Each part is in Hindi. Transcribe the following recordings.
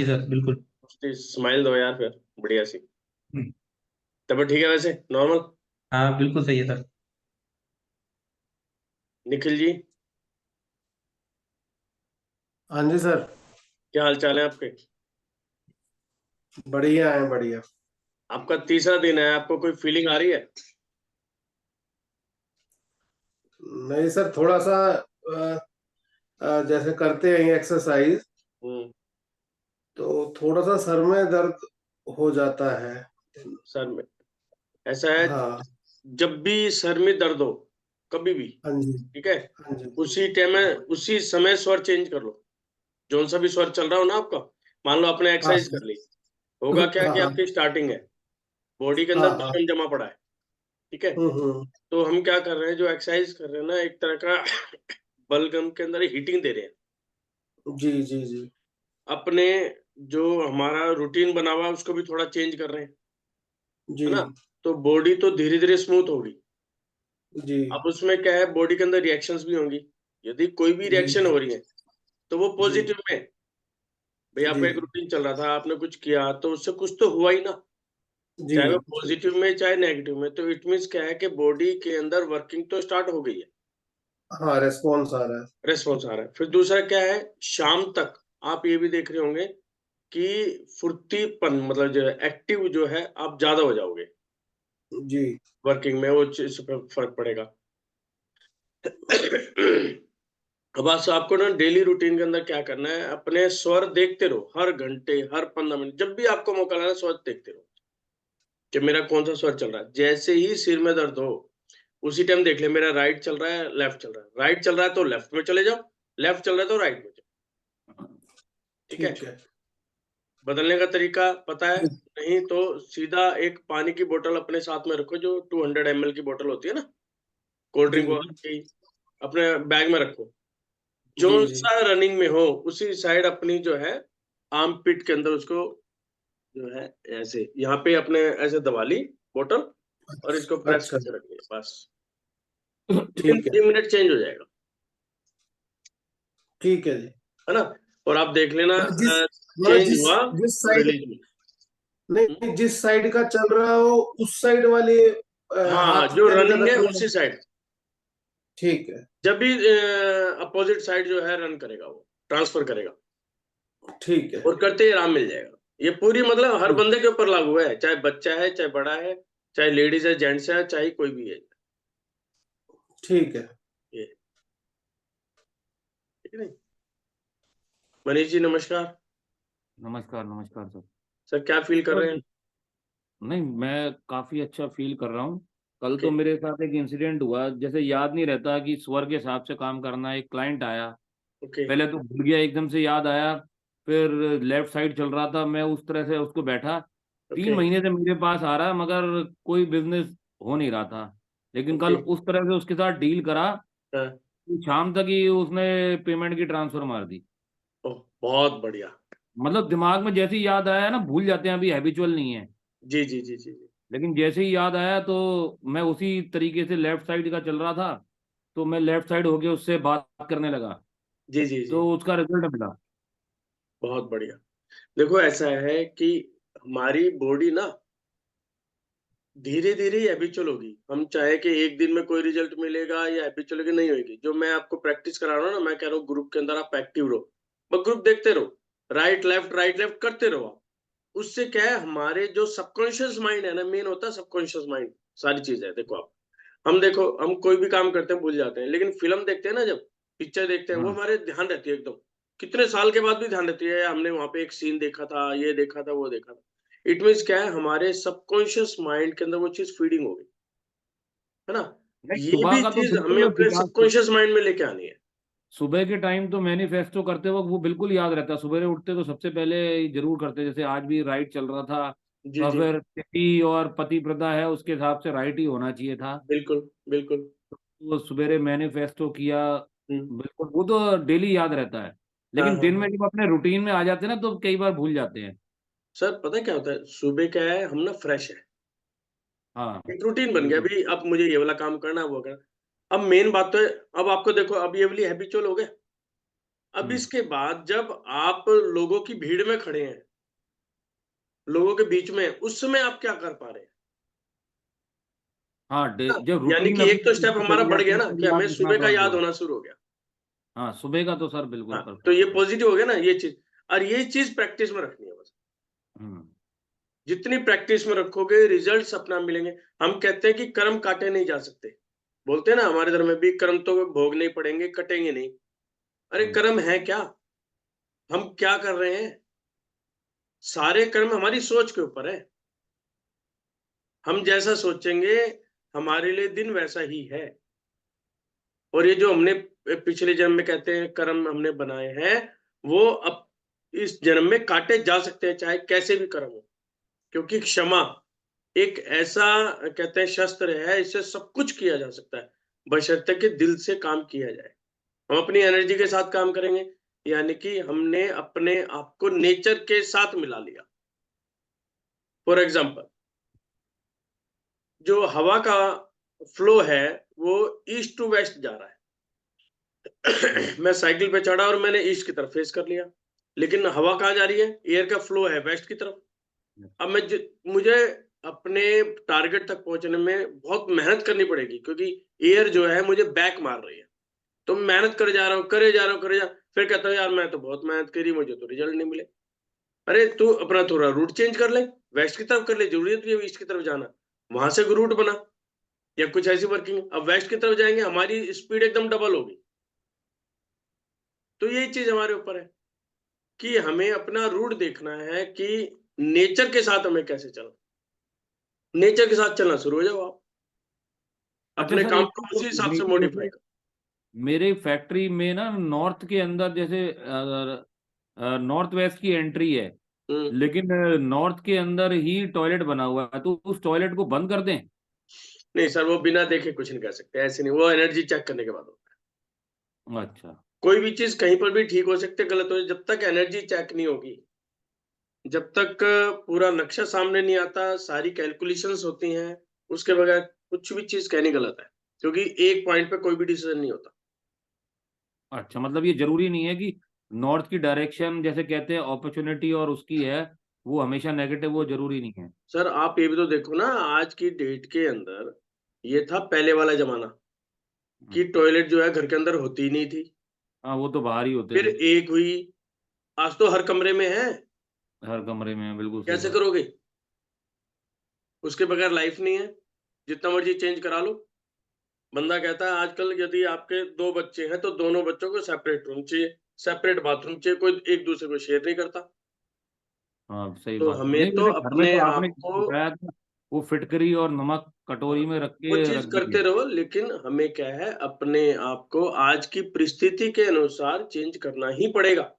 जी सर, बिल्कुल। स्माइल दो यार फिर, बढ़िया सी। हम्म, तब ठीक है वैसे, नॉर्मल। हाँ बिल्कुल सही है सर। निखिल जी, हाँ जी सर। क्या हाल चाल है आपके? बढ़िया है, बढ़िया। आपका तीसरा दिन है, आपको कोई फीलिंग आ रही है? नहीं सर, थोड़ा सा जैसे करते हैं एक्सरसाइज, हम्म। तो थोड़ा सा सर में दर्द हो जाता है। सर में ऐसा है, हाँ। जब भी सर में दर्द हो, कभी भी, हाँ जी। ठीक है, हाँ जी। उसी टाइम में उसी समय स्वर चेंज कर लो। जो सा भी स्वर चल रहा हो ना आपका, मान लो आपने हाँ एक्सरसाइज कर ली, होगा क्या हाँ कि हाँ आपकी स्टार्टिंग है, बॉडी के अंदर हाँ हाँ। बलगम जमा पड़ा है, ठीक है। हम्म। तो हम क्या कर रहे हैं, जो एक्सरसाइज कर रहे हैं ना, एक तरह का बलगम के अंदर हीटिंग दे रहे हैं जी जी जी। अपने। जो हमारा रूटीन बना हुआ है उसको भी थोड़ा चेंज कर रहे हैं, जी है ना। तो बॉडी तो धीरे धीरे स्मूथ होगी। जी अब उसमें क्या है, बॉडी के अंदर रिएक्शंस भी होंगी। यदि कोई भी जी रिएक्शन हो रही है तो वो जी पॉजिटिव में। भाई जी आपका एक रूटीन चल रहा था, आपने कुछ किया तो उससे कुछ तो हुआ ही ना, जी। चाहे वो पॉजिटिव में चाहे नेगेटिव में। तो इट मीन्स क्या है कि बॉडी के अंदर वर्किंग तो स्टार्ट हो गई है, हाँ, रेस्पॉन्स आ रहा है। रेस्पॉन्स आ रहा है। फिर दूसरा क्या है, शाम तक आप ये भी देख रहे होंगे कि फुर्तीपन, मतलब जो है एक्टिव जो है, आप ज्यादा हो जाओगे जी वर्किंग में, वो चीज पे फर्क पड़ेगा। अब बस आपको ना डेली रूटीन के अंदर क्या करना है, अपने स्वर देखते रहो, हर घंटे हर 15 मिनट जब भी आपको मौका लगा स्वर देखते रहो कि मेरा कौन सा स्वर चल रहा है। जैसे ही सिर में दर्द हो, उसी टाइम देख ले मेरा राइट चल रहा है लेफ्ट चल रहा है, राइट चल रहा है तो लेफ्ट में चले जाओ, लेफ्ट चल रहा है तो राइट में जाओ, ठीक है। ठीक है। बदलने का तरीका पता है? ठीक। नहीं तो सीधा एक पानी की बोतल अपने साथ में रखो, जो 200 ml की बोतल होती है ना, कोल्ड जी ड्रिंक वाली की, अपने बैग में रखो। जी जो जी। सा रनिंग में हो उसी साइड अपनी जो है आर्म पिट के अंदर उसको, जो है, ऐसे यहाँ पे अपने ऐसे दबा ली बोतल, और इसको प्रेस अच्छा। करके रखिए बस। विद इन ठीक है। 3 मिनट चेंज हो जाएगा, ठीक है जी। है ना। और आप देख लेना, मतलब जिस मतलब चेंज जिस हुआ, जिस साइड, रिलीज हुई। हम्म? नहीं, जिस साइड का चल रहा हो उस साइड वाले हाँ, हाथ जो के अंदर रनिंग है रखना है। उसी साइड। ठीक है। जब भी अपोजिट साइड जो है रन करेगा, वो ट्रांसफर करेगा, ठीक है। और करते ही आराम मिल जाएगा। ये पूरी मतलब हर ठीक। बंदे के ऊपर लागू है, चाहे बच्चा है चाहे बड़ा है, चाहे लेडीज है जेंट्स है, चाहे कोई भी है। ठीक है। ये ठीक है नहीं। मनीष जी नमस्कार। नमस्कार, नमस्कार सर। सर क्या फील कर सर, रहे हैं? नहीं मैं काफ़ी अच्छा फ़ील कर रहा हूँ। कल ओके। तो मेरे साथ एक इंसिडेंट हुआ, जैसे याद नहीं रहता कि स्वर के हिसाब से काम करना है। एक क्लाइंट आया, ओके। पहले तो भूल गया, एकदम से याद आया। फिर लेफ्ट साइड चल रहा था, मैं उस तरह से उसको बैठा। तीन ओके। महीने से मेरे पास आ रहा, मगर कोई बिजनेस हो नहीं रहा था। लेकिन कल ओके। उस तरह से उसके साथ डील करा हाँ। कि शाम तक ही उसने पेमेंट की ट्रांसफर मार दी। ओह, बहुत बढ़िया। मतलब दिमाग में जैसे ही याद आया ना, भूल जाते हैं, अभी हैबिचुअल नहीं है। जी जी जी जी जी। लेकिन जैसे ही याद आया तो मैं उसी तरीके से लेफ्ट साइड का चल रहा था, तो मैं लेफ्ट साइड होके उससे बात करने लगा, जी जी जी। तो उसका रिजल्ट मिला। बहुत बढ़िया। देखो ऐसा है कि हमारी बॉडी ना धीरे धीरे ही हैबिचुअल होगी। हम चाहे कि एक दिन में कोई रिजल्ट मिलेगा या हैबिचुअल की नहीं होगी। जो मैं आपको प्रैक्टिस करा रहा हूँ ना, मैं कह रहा हूँ ग्रुप के अंदर आप एक्टिव रहो, बस ग्रुप देखते रहो, राइट लेफ्ट करते रहो आप। उससे क्या है, हमारे जो सबकॉन्शियस माइंड है ना, मेन होता है सबकॉन्शियस माइंड। सारी चीज है, देखो आप, हम देखो हम कोई भी काम करते हैं भूल जाते हैं, लेकिन फिल्म देखते हैं ना, जब पिक्चर देखते हैं, वो हाँ, हमारे ध्यान रहती है एकदम, कितने साल के बाद भी ध्यान रहती है, हमने वहां पे एक सीन देखा था, ये देखा था, वो देखा था। इट मीन्स क्या है, हमारे सबकॉन्शियस माइंड के अंदर वो चीज फीडिंग हो गई, है ना। नहीं ये सुबह भी का तो चीज हमें बिल्कुल अपने सबकॉन्शियस माइंड में लेके आनी है। सुबह के टाइम तो मैनिफेस्टो करते वक्त वो बिल्कुल याद रहता है। सुबह उठते तो सबसे पहले जरूर करते, जैसे आज भी राइट चल रहा था, जी तो जी। फिर तिथि और पति प्रथा है, उसके हिसाब से राइट ही होना चाहिए था। बिल्कुल बिल्कुल। वो सवेरे मैनिफेस्टो किया। हम्म। बिल्कुल, वो तो डेली याद रहता है। हाँ लेकिन हाँ दिन में हाँ। जब अपने रूटीन में आ जाते हैं ना, तो कई बार भूल जाते हैं। सर पता है क्या होता है, सुबह क्या है, हम ना फ्रेश है, हाँ, एक रूटीन बन गया, बिल्कुल। अभी अब मुझे ये वाला काम करना है, वो करना। अब मेन बात तो है, अब आपको देखो, अब ये वाली हैबिचुअल हो गए, अब इसके बाद जब आप लोगों की भीड़ में खड़े हैं, लोगों के बीच में, उस समय आप क्या कर पा रहे हैं? हाँ, ना? जब यानी रूटीन कि एक तो अपनी स्टेप हमारा चली बढ़ जाती गया है ना तो कि हमें याद रखना सुबह का बहुत याद जरूरी। होना शुरू हो गया। हाँ, सुबह का तो सर बिल्कुल हाँ, तो परफेक्ट ये है। पॉजिटिव हो गया ना ये चीज, और ये चीज प्रैक्टिस में रखनी है बस। हम्म। जितनी प्रैक्टिस में रखोगे रिजल्ट्स अपना मिलेंगे। हम कहते हैं कि कर्म काटे नहीं जा सकते, बोलते हैं ना हमारे धर्म में भी, कर्म तो भोगने ही पड़ेंगे, कटेंगे नहीं। अरे कर्म है क्या? हम क्या कर रहे हैं? सारे कर्म हमारी सोच के ऊपर है। हम जैसा सोचेंगे हमारे लिए दिन वैसा ही है। और ये जो हमने पिछले जन्म में कहते हैं कर्म हमने बनाए हैं, वो अब इस जन्म में काटे जा सकते हैं, चाहे कैसे भी कर्म हो। क्योंकि क्षमा एक ऐसा कहते हैं शस्त्र है, इससे सब कुछ किया जा सकता है, बशर्ते कि दिल से काम किया जाए। हम अपनी एनर्जी के साथ काम करेंगे, यानी कि हमने अपने आप को नेचर के साथ मिला लिया। फॉर एग्जाम्पल, जो हवा का फ्लो है वो ईस्ट टू वेस्ट जा रहा है। मैं साइकिल पे चढ़ा और मैंने ईस्ट की तरफ फेस कर लिया, लेकिन हवा कहाँ जा रही है? एयर का फ्लो है वेस्ट की तरफ। अब मुझे अपने टारगेट तक पहुंचने में बहुत मेहनत करनी पड़ेगी, क्योंकि एयर जो है मुझे बैक मार रही है। तो मैं मेहनत करे जा रहा हूँ, फिर कहता हूँ यार मैं तो बहुत मेहनत करी, मुझे तो रिजल्ट नहीं मिले। अरे तू अपना थोड़ा रूट चेंज कर ले, वेस्ट की तरफ कर ले, जरूरी है तुझे ईस्ट की तरफ जाना, वहां से रूट बना, या कुछ ऐसी वर्किंग। अब वेस्ट की तरफ जाएंगे, हमारी स्पीड एकदम डबल होगी। तो यही चीज हमारे ऊपर है कि हमें अपना रूट देखना है कि नेचर के साथ हमें कैसे चलना। नेचर के साथ चलना शुरू हो जाओ आप, अच्छा अपने सर, काम एक को तो उसी हिसाब से मेरी मॉडिफाई जैसे करो। मेरे फैक्ट्री में ना नॉर्थ के अंदर जैसे नॉर्थ वेस्ट की एंट्री है, हम्म। लेकिन नॉर्थ के अंदर ही टॉयलेट बना हुआ है, तो उस टॉयलेट को बंद कर दें? नहीं सर, वो बिना देखे कुछ नहीं कर सकते, ऐसे नहीं, वो एनर्जी चेक करने के बाद होता है। अच्छा। कोई भी चीज कहीं पर भी ठीक हो सकती है, गलत हो, जब तक एनर्जी चेक नहीं होगी, जब तक पूरा नक्शा सामने नहीं आता, सारी कैलकुलेशंस होती हैं, उसके बगैर कुछ भी चीज कहनी गलत है, क्योंकि एक पॉइंट पे कोई भी डिसीजन नहीं होता। अच्छा, मतलब ये जरूरी नहीं है कि नॉर्थ की डायरेक्शन जैसे कहते हैं अपॉर्चुनिटी और उसकी है, वो हमेशा नेगेटिव, वो जरूरी नहीं है। सर आप ये भी तो देखो ना, आज की डेट के अंदर ये था पहले वाला जमाना कि टॉयलेट जो है घर के अंदर होती ही नहीं थी। हाँ, वो तो बाहर ही होते फिर थे। एक हुई, आज तो हर कमरे में है। हर कमरे में, बिल्कुल सही कैसे बात। करोगे? उसके बगैर लाइफ नहीं है, जितना मर्जी चेंज करा लो। बंदा कहता है आजकल यदि आपके 2 बच्चे हैं तो दोनों बच्चों को सेपरेट रूम चाहिए, सेपरेट बाथरूम चाहिए, कोई एक दूसरे को शेयर नहीं करता। हाँ, सही तो बात है। हमें नहीं, तो वैसे घर में अपने तो आपने आप को बताया था, वो फिटकरी और नमक हाँ, कटोरी में रख वो के चीज रख दी करते है। रहो, लेकिन हमें क्या है, अपने आप को आज की परिस्थिति के अनुसार चेंज करना ही पड़ेगा।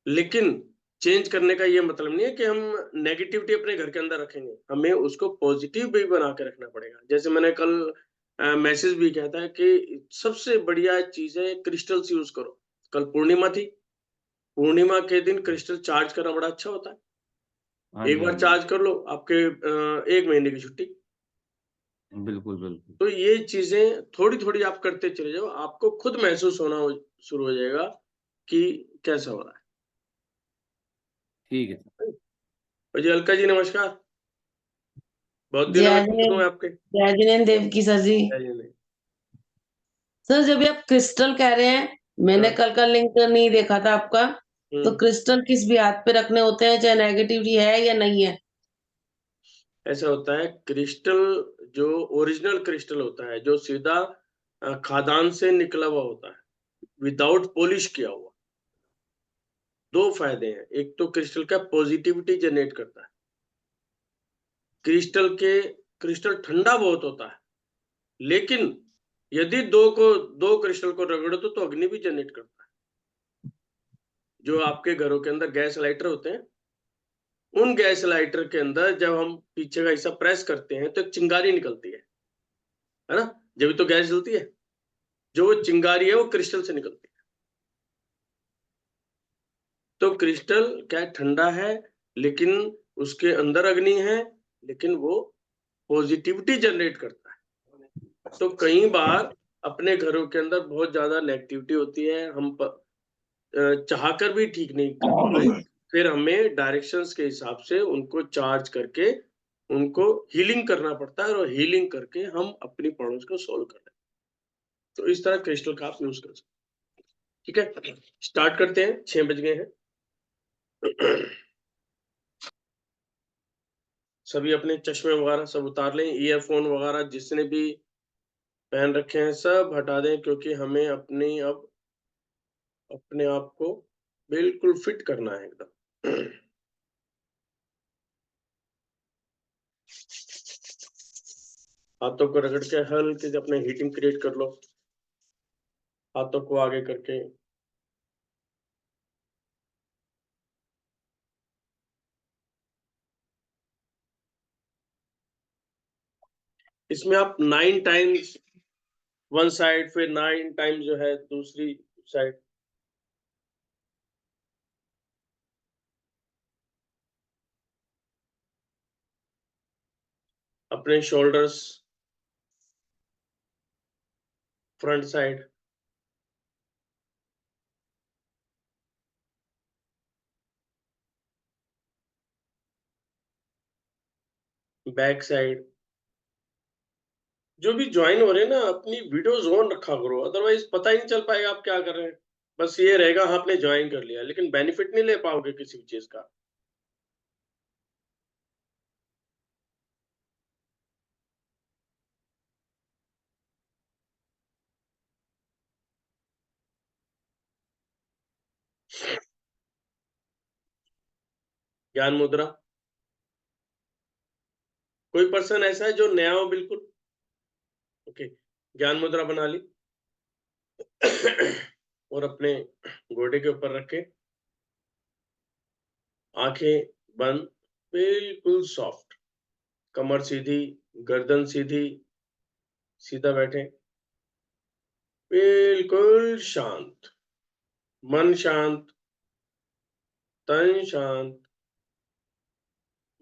लेकिन चेंज करने का ये मतलब नहीं है कि हम नेगेटिविटी अपने घर के अंदर रखेंगे, हमें उसको पॉजिटिव भी बना के रखना पड़ेगा। जैसे मैंने कल मैसेज भी किया था कि सबसे बढ़िया चीज है क्रिस्टल्स यूज करो। कल पूर्णिमा थी, पूर्णिमा के दिन क्रिस्टल चार्ज करना बड़ा अच्छा होता है। हाँ एक जी, हाँ बार जी। चार्ज कर लो, आपके 1 महीने की छुट्टी। बिल्कुल, बिल्कुल। तो ये चीजें थोड़ी थोड़ी आप करते चले जाओ, आपको खुद महसूस होना शुरू हो जाएगा कि कैसा हो रहा ठीक है सर। है। और जी अलका जी नमस्कार, बहुत दिनों में जय सुन रहा जिनेंद्र। हूँ आपके। जय जिनेंद्र देव की सर जी। जय जय। सर जब ये आप क्रिस्टल कह रहे हैं, मैंने हाँ। कल का लिंक नहीं देखा था आपका। तो हम्म। क्रिस्टल किस भी हाथ पे रखने होते हैं, चाहे नेगेटिविटी है या नहीं है? ऐसा होता है क्रिस्टल, जो ओरिजिनल क्रिस्टल होता है, जो सीधा खादान से निकला हुआ होता है, विदाउट पॉलिश किया हुआ, 2 फायदे हैं। एक तो क्रिस्टल का पॉजिटिविटी जनरेट करता है। क्रिस्टल ठंडा बहुत होता है, लेकिन यदि दो क्रिस्टल को रगड़ो तो अग्नि भी जनरेट करता है। जो आपके घरों के अंदर गैस लाइटर होते हैं, उन गैस लाइटर के अंदर जब हम पीछे का हिस्सा प्रेस करते हैं तो एक चिंगारी निकलती है ना? जब तो गैस जलती है, जो वो चिंगारी है वो क्रिस्टल से निकलती है। तो क्रिस्टल क्या है, ठंडा है, लेकिन उसके अंदर अग्नि है, लेकिन वो पॉजिटिविटी जनरेट करता है। तो कई बार अपने घरों के अंदर बहुत ज्यादा नेगेटिविटी होती है, हम चाहकर भी ठीक नहीं कर, फिर हमें डायरेक्शंस के हिसाब से उनको चार्ज करके उनको हीलिंग करना पड़ता है, और हीलिंग करके हम अपनी प्रॉब्लम्स को सोल्व कर रहे हैं। तो इस तरह क्रिस्टल का आप यूज कर सकते हैं। ठीक है, स्टार्ट करते हैं, 6 बज गए हैं। सभी अपने चश्मे वगैरह सब उतार लें, ईयरफोन वगैरह जिसने भी पहन रखे हैं सब हटा दें, क्योंकि हमें अब अपने आप को बिल्कुल फिट करना है एकदम। हाथों को रगड़ के हल्के से अपने हीटिंग क्रिएट कर लो, हाथों को आगे करके। इसमें आप 9 टाइम्स वन साइड, फिर 9 टाइम्स जो है दूसरी साइड। अपने shoulders, front side, back side. जो भी ज्वाइन हो रहे हैं ना, अपनी वीडियोस ऑन रखा करो, अदरवाइज पता ही नहीं चल पाएगा आप क्या कर रहे हैं। बस ये रहेगा हाँ, आपने ज्वाइन कर लिया, लेकिन बेनिफिट नहीं ले पाओगे किसी भी चीज का। ज्ञान मुद्रा। कोई पर्सन ऐसा है जो नया हो बिल्कुल? ओके, ज्ञान मुद्रा बना ली। और अपने घोड़े के ऊपर रखे, आंखें बंद, बिल्कुल सॉफ्ट, कमर सीधी, गर्दन सीधी, सीधा बैठे, बिल्कुल शांत, मन शांत, तन शांत,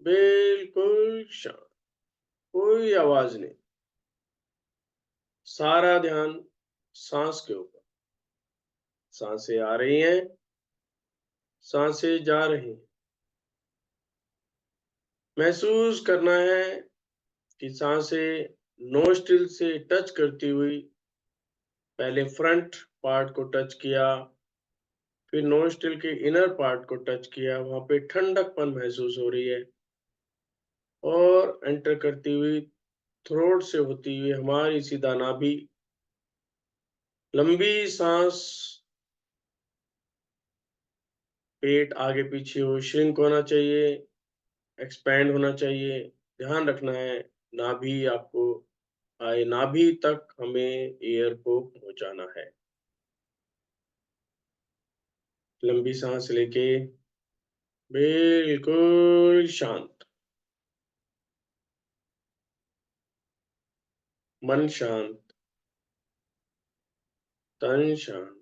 बिल्कुल शांत, कोई आवाज नहीं। सारा ध्यान सांस के ऊपर। सांसें आ रही हैं, सांसें जा रही हैं। महसूस करना है कि सांसें नोस्ट्रिल से टच करती हुई, पहले फ्रंट पार्ट को टच किया, फिर नोस्ट्रिल के इनर पार्ट को टच किया, वहां पे ठंडकपन महसूस हो रही है, और एंटर करती हुई थ्रोट से होती हुई हमारी सीधा नाभि। लंबी सांस, पेट आगे पीछे हो, श्रिंक होना चाहिए, एक्सपैंड होना चाहिए। ध्यान रखना है नाभि आपको आए, नाभि तक हमें एयर को पहुंचाना है। लंबी सांस लेके बिल्कुल शांत, मन शांत, तन शांत,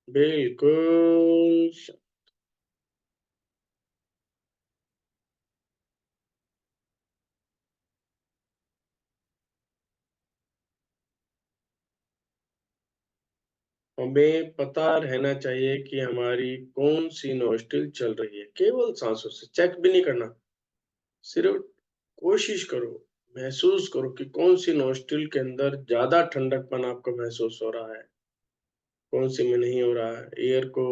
बिल्कुल शांत। हमें पता रहना चाहिए कि हमारी कौन सी नोस्ट्रिल चल रही है, केवल सांसों से, चेक भी नहीं करना, सिर्फ कोशिश करो, महसूस करो कि कौन सी नोस्ट्रिल के अंदर ज्यादा ठंडकपन आपको महसूस हो रहा है, कौन सी में नहीं हो रहा है। एयर को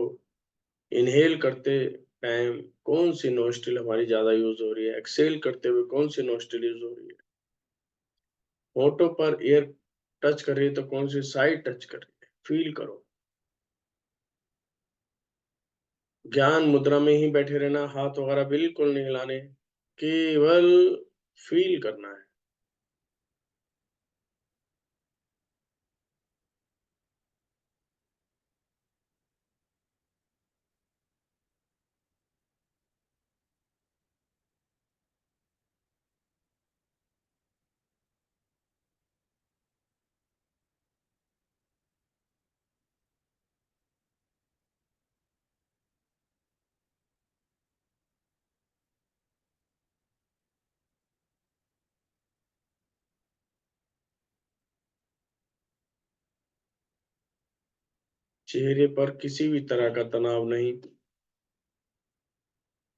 इनहेल करते टाइम कौन सी नोस्ट्रिल हमारी ज्यादा यूज हो रही है, एक्सेल करते हुए कौन सी नोस्ट्रिल यूज हो रही है, होठों पर एयर टच कर रही है तो कौन सी साइड टच कर रही है, फील करो। ज्ञान मुद्रा में ही बैठे रहना, हाथ वगैरह बिल्कुल नहीं हिलाने, केवल फील करना है। चेहरे पर किसी भी तरह का तनाव नहीं,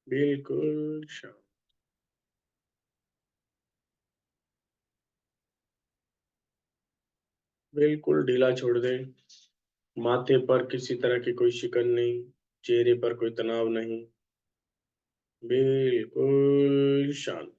बिल्कुल शांत। बिल्कुल ढीला छोड़ दें। माथे पर किसी तरह की कोई शिकन नहीं, चेहरे पर कोई तनाव नहीं, बिल्कुल शांत।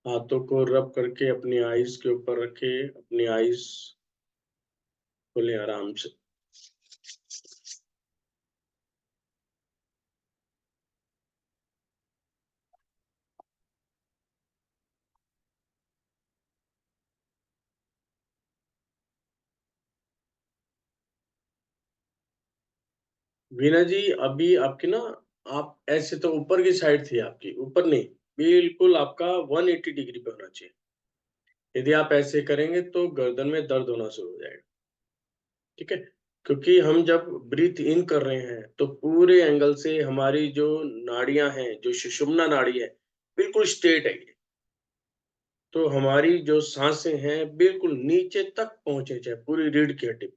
हाथों को रब करके अपनी आईज के ऊपर रखे, अपनी आईज खोलें आराम से। वीना जी, अभी आपकी ना, आप ऐसे तो ऊपर की साइड थी आपकी, ऊपर नहीं, बिल्कुल आपका 180 डिग्री पे होना चाहिए। यदि आप ऐसे करेंगे तो गर्दन में दर्द होना शुरू हो जाएगा, ठीक है? क्योंकि हम जब ब्रीथ इन कर रहे हैं तो पूरे एंगल से हमारी जो नाड़ियां हैं, जो सुषुम्ना नाड़ी है, बिल्कुल स्ट्रेट है ये। तो हमारी जो सांसें हैं बिल्कुल नीचे तक पहुंचे, चाहे पूरी रीढ़ की हड्डी।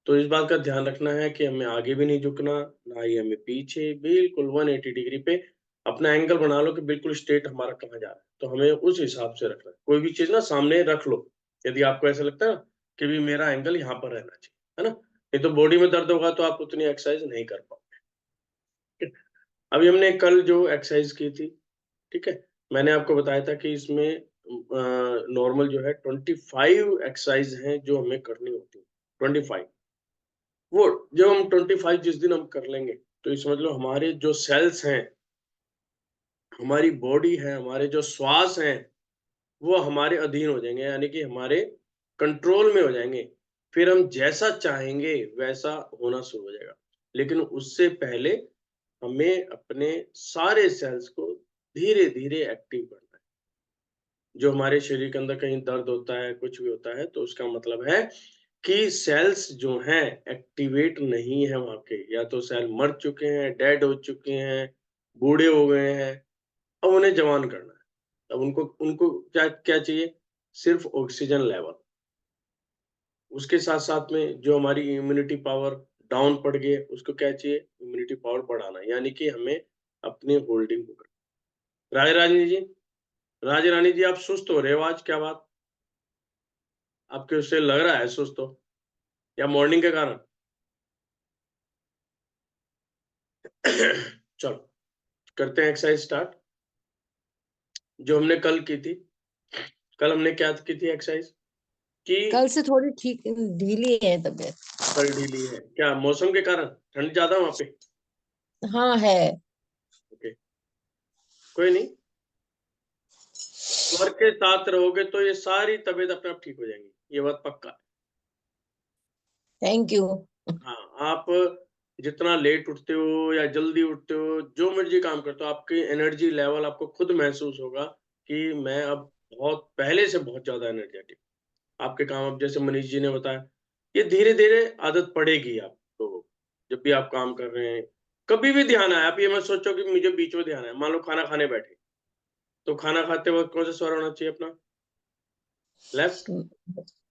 तो इस बात का ध्यान रखना है कि हमें आगे भी नहीं झुकना, ना ही हमें पीछे, बिल्कुल 180 डिग्री पे अपना एंगल बना लो कि बिल्कुल स्ट्रेट हमारा कहाँ जा रहा है। तो हमें उस हिसाब से रखना है। कोई भी चीज ना सामने रख लो, यदि आपको ऐसा लगता है ना कि भी मेरा एंगल यहाँ पर रहना चाहिए, है ना? नहीं तो बॉडी में दर्द होगा तो आप उतनी एक्सरसाइज नहीं कर पाओगे। ठीक है? अभी हमने कल जो एक्सरसाइज की थी, ठीक है, मैंने आपको बताया था कि इसमें नॉर्मल जो है 25 एक्सरसाइज हैं जो हमें करनी होती है। 25, वो जब हम 25 जिस दिन हम कर लेंगे तो ये समझ लो हमारे जो सेल्स हैं, हमारी बॉडी है, हमारे जो श्वास हैं, वो हमारे अधीन हो जाएंगे, यानी कि हमारे कंट्रोल में हो जाएंगे। फिर हम जैसा चाहेंगे वैसा होना शुरू हो जाएगा। लेकिन उससे पहले हमें अपने सारे सेल्स को धीरे धीरे एक्टिव करना है। जो हमारे शरीर के अंदर कहीं दर्द होता है, कुछ भी होता है, तो उसका मतलब है कि सेल्स जो हैं एक्टिवेट नहीं है वहां के, या तो सेल मर चुके हैं, डेड हो चुके हैं, बूढ़े हो गए हैं, अब उन्हें जवान करना है। अब उनको उनको क्या क्या चाहिए? सिर्फ ऑक्सीजन लेवल। उसके साथ साथ में जो हमारी इम्यूनिटी पावर डाउन पड़ गई है, उसको क्या चाहिए? इम्यूनिटी पावर बढ़ाना, यानी कि हमें अपनी होल्डिंग को करना। राज रानी जी, आप सुस्त हो रहे हो आज, क्या बात? आपके उससे लग रहा है सुस्त हो, या मॉर्निंग के कारण? चलो करते हैं एक्सरसाइज स्टार्ट, जो हमने कल की थी। कल हमने क्या की थी एक्सरसाइज? कि कल से थोड़ी ठीक ढीली है तबीयत। कल ढीली है क्या? मौसम के कारण? ठंड ज्यादा वहां पे? हाँ है। ओके, कोई नहीं, स्वर के साथ रहोगे तो ये सारी तबीयत अपने आप ठीक हो जाएंगी, ये बात पक्का है। Thank you. हाँ, आप जितना लेट उठते हो या जल्दी उठते हो, जो मर्जी काम करते हो, आपकी एनर्जी लेवल आपको खुद महसूस होगा कि मैं अब बहुत पहले से बहुत ज्यादा एनर्जेटिक। आपके काम, अब जैसे मनीष जी ने बताया, ये धीरे धीरे आदत पड़ेगी आपको। जब भी आप काम कर रहे हैं, कभी भी ध्यान आए, आप ये मत सोचो कि मुझे बीच में ध्यान है। मान लो खाना खाने बैठे, तो खाना खाते वक्त कौन सा स्वर होना चाहिए अपना? लेफ्ट।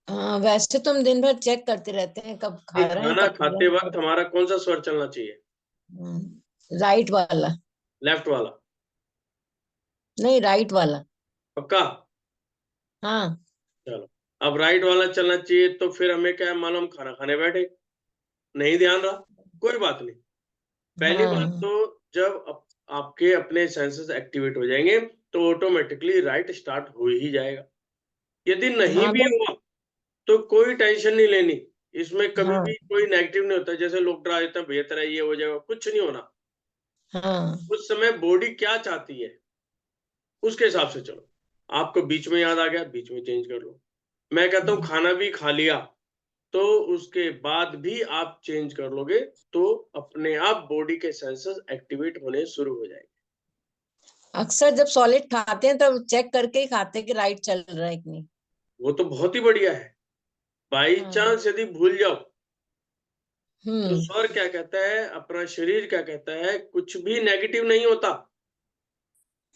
हाँ, वैसे तो हम दिन भर चेक करते रहते हैं कब खा रहे हैं खाना कब खाते वक्त हमारा कौन सा स्वर चलना चाहिए? राइट वाला। लेफ्ट वाला? नहीं, राइट वाला। पक्का? हाँ। चलो, अब राइट वाला चलना चाहिए, तो फिर हमें क्या है? मालूम, खाना खाने बैठे, नहीं ध्यान रहा, कोई बात नहीं। पहली बात हाँ। तो, जब आपके अपने सेंसेस एक्टिवेट हो जाएंगे, तो ऑटोमेटिकली राइट स्टार्ट हो ही जाएगा। यदि नहीं हाँ भी हुआ तो कोई टेंशन नहीं लेनी, इसमें कभी हाँ भी कोई नेगेटिव नहीं होता। जैसे लोग डरा देते हैं, बेहतर है ये हो जाएगा, कुछ नहीं होना। हाँ उस समय बॉडी क्या चाहती है, उसके हिसाब से चलो। आपको बीच में याद आ गया, बीच में चेंज कर लो। मैं कहता हूँ खाना भी खा लिया, तो उसके बाद भी आप चेंज कर लोगे, तो अपने आप बॉडी के सेंसस एक्टिवेट होने शुरू हो जाएंगे। अक्सर जब सॉलिड खाते हैं तब चेक करके ही खाते हैं कि राइट चल रहा है कि नहीं। वो तो बहुत ही बढ़िया है। बाई हाँ। चांस यदि भूल जाओ, तो हम्म। स्वर क्या कहता है, अपना शरीर क्या कहता है, कुछ भी नेगेटिव नहीं होता।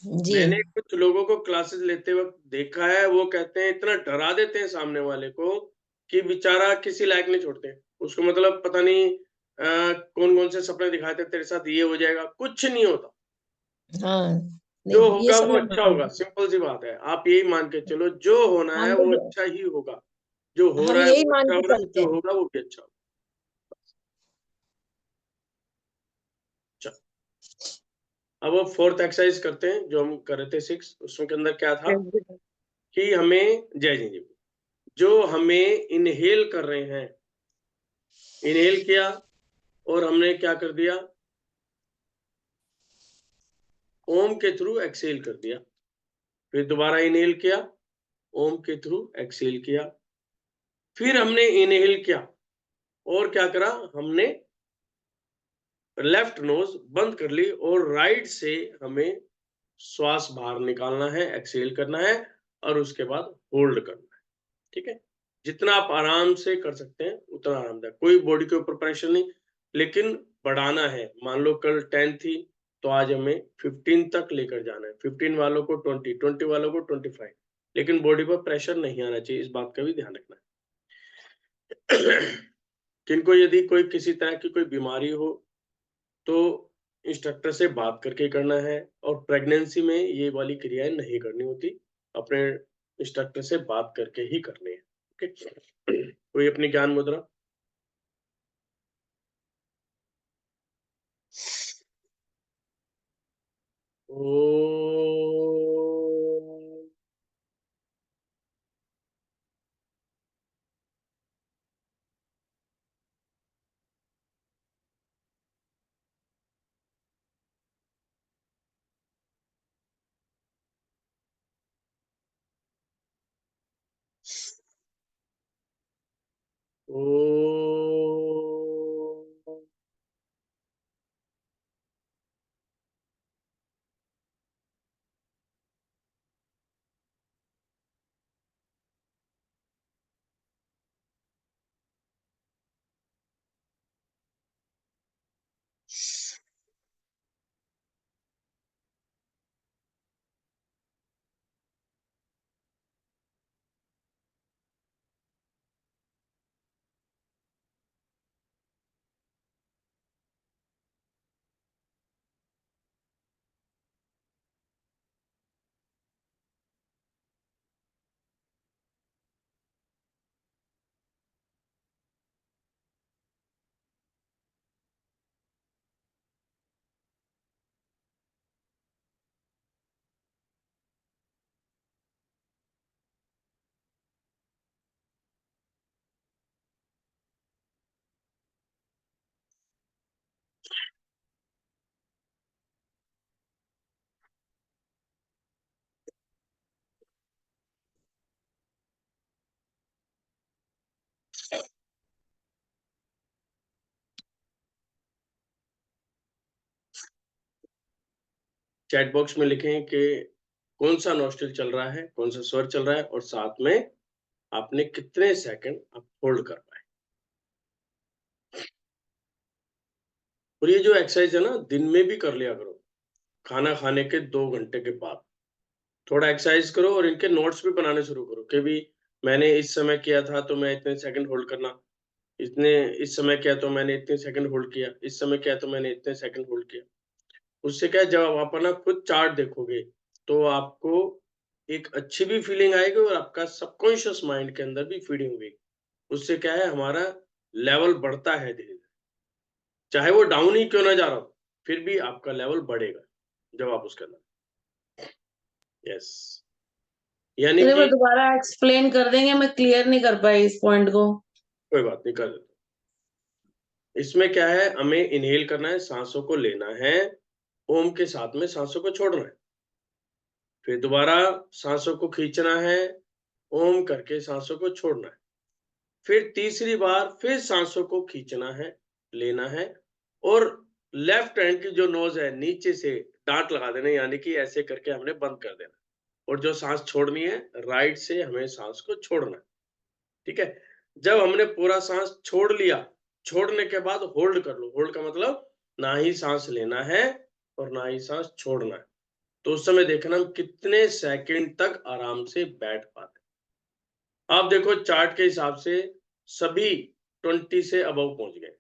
जी। मैंने कुछ लोगों को क्लासेस लेते वक्त देखा है, वो कहते हैं, इतना डरा देते हैं सामने वाले को कि बेचारा किसी लायक नहीं छोड़ते उसको। मतलब पता नहीं कौन कौन से सपने दिखाते हैं, तेरे साथ ये हो जाएगा, कुछ नहीं होता। हाँ। जो नहीं, ये होगा सब वो मैं अच्छा होगा, सिंपल सी बात है। आप यही मान के चलो, जो होना है वो अच्छा ही होगा। जो हो हम रहा है यही वो मान अच्छा के हो रहा है, चलते जो हैं। होगा वो भी अच्छा होगा। चलो, अब वो फोर्थ एक्सरसाइज करते हैं, जो हम कर रहे थे 6, उसमें के अंदर क्या था कि हमें, जय जी जी, जो हमें इनहेल कर रहे हैं, इनहेल किया और हमने क्या कर दिया? ओम के थ्रू एक्सेल कर दिया। फिर दोबारा इनहेल किया, ओम के थ्रू एक्सेल किया। फिर हमने इनहेल किया और क्या करा? हमने लेफ्ट नोज बंद कर ली और राइट से हमें श्वास बाहर निकालना है, एक्सेल करना है, और उसके बाद होल्ड करना है। ठीक है, जितना आप आराम से कर सकते हैं उतना आरामदायक, कोई बॉडी के ऊपर प्रेशर नहीं। लेकिन बढ़ाना है, मान लो कल 10 थी, तो आज हमें 15 तक लेकर जाना है। 15 वालों को 20, 20 वालों को 25, लेकिन बॉडी पर प्रेशर नहीं आना चाहिए, इस बात का भी ध्यान रखना है। किनको यदि कोई किसी तरह की कोई बीमारी हो, तो इंस्ट्रक्टर से बात करके करना है, और प्रेगनेंसी में ये वाली क्रियाएं नहीं करनी होती, अपने इंस्ट्रक्टर से बात करके ही करनी है। ओके, कोई अपनी ज्ञान मुद्रा? ओ ओ चैट बॉक्स में लिखें कि कौन सा नॉस्ट्रिल चल रहा है, कौन सा स्वर चल रहा है, और साथ में आपने कितने सेकंड आप होल्ड कर पाए। और ये जो एक्सरसाइज है ना, दिन में भी कर लिया करो, खाना खाने के 2 घंटे के बाद थोड़ा एक्सरसाइज करो, और इनके नोट्स भी बनाने शुरू करो कि भी मैंने इस समय किया था तो मैं इतने सेकंड होल्ड करना, इस समय किया तो मैंने इतने सेकंड होल्ड किया, इस समय किया तो मैंने इतने सेकंड होल्ड किया। उससे क्या है, जब आप अपना खुद चार्ट देखोगे तो आपको एक अच्छी भी फीलिंग आएगी और आपका सबकॉन्शियस माइंड के अंदर भी फीलिंग होगी। उससे क्या है, हमारा लेवल बढ़ता है धीरे धीरे, चाहे वो डाउन ही क्यों ना जा रहा हो, फिर भी आपका लेवल बढ़ेगा जब आप उसके अंदर। यस, यानी एक कि बार दोबारा एक्सप्लेन कर देंगे, मैं क्लियर नहीं कर पाई इस पॉइंट को। कोई बात नहीं, कर देते। इसमें क्या है, हमें इनहेल करना है, सांसों को लेना है, ओम के साथ में सांसों को छोड़ना है, फिर दोबारा सांसों को खींचना है, ओम करके सांसों को छोड़ना है, फिर तीसरी बार फिर सांसों को खींचना है, लेना है, और लेफ्ट हैंड की जो नोज है नीचे से डांट लगा देना, यानी कि ऐसे करके हमने बंद कर देना, और जो सांस छोड़नी है राइट से हमें सांस को छोड़ना है। ठीक है, जब हमने पूरा सांस छोड़ लिया, छोड़ने के बाद होल्ड कर लो। होल्ड का मतलब ना ही सांस लेना है और ना ही सांस छोड़ना है। तो उस समय देखना हम कितने सेकंड तक आराम से बैठ पाते। आप देखो चार्ट के हिसाब से सभी 20 से अबव पहुंच गए,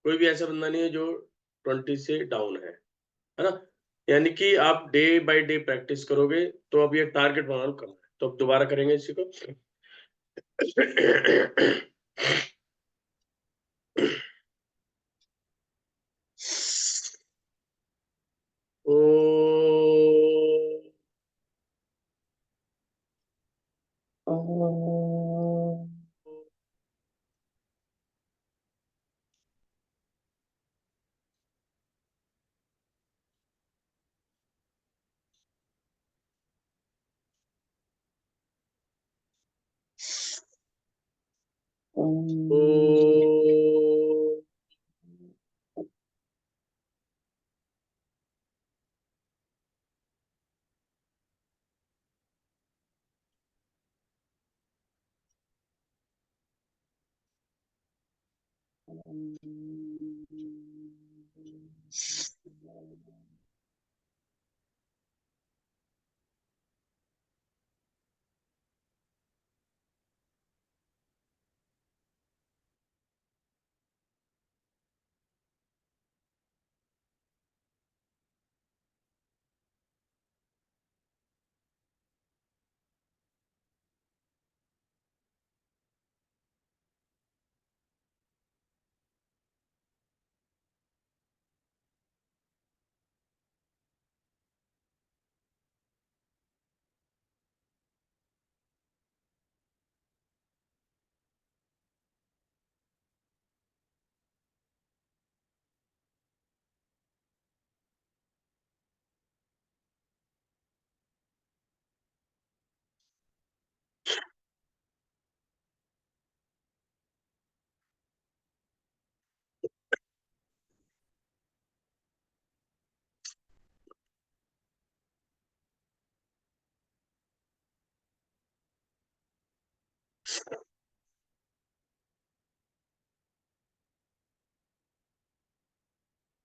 कोई भी ऐसा बंदा नहीं है जो 20 से डाउन है ना। यानी कि आप डे बाय डे प्रैक्टिस करोगे तो अब ये टारगेट बनाना कम है। तो अब दोबारा करेंगे इसी को। ओ ओ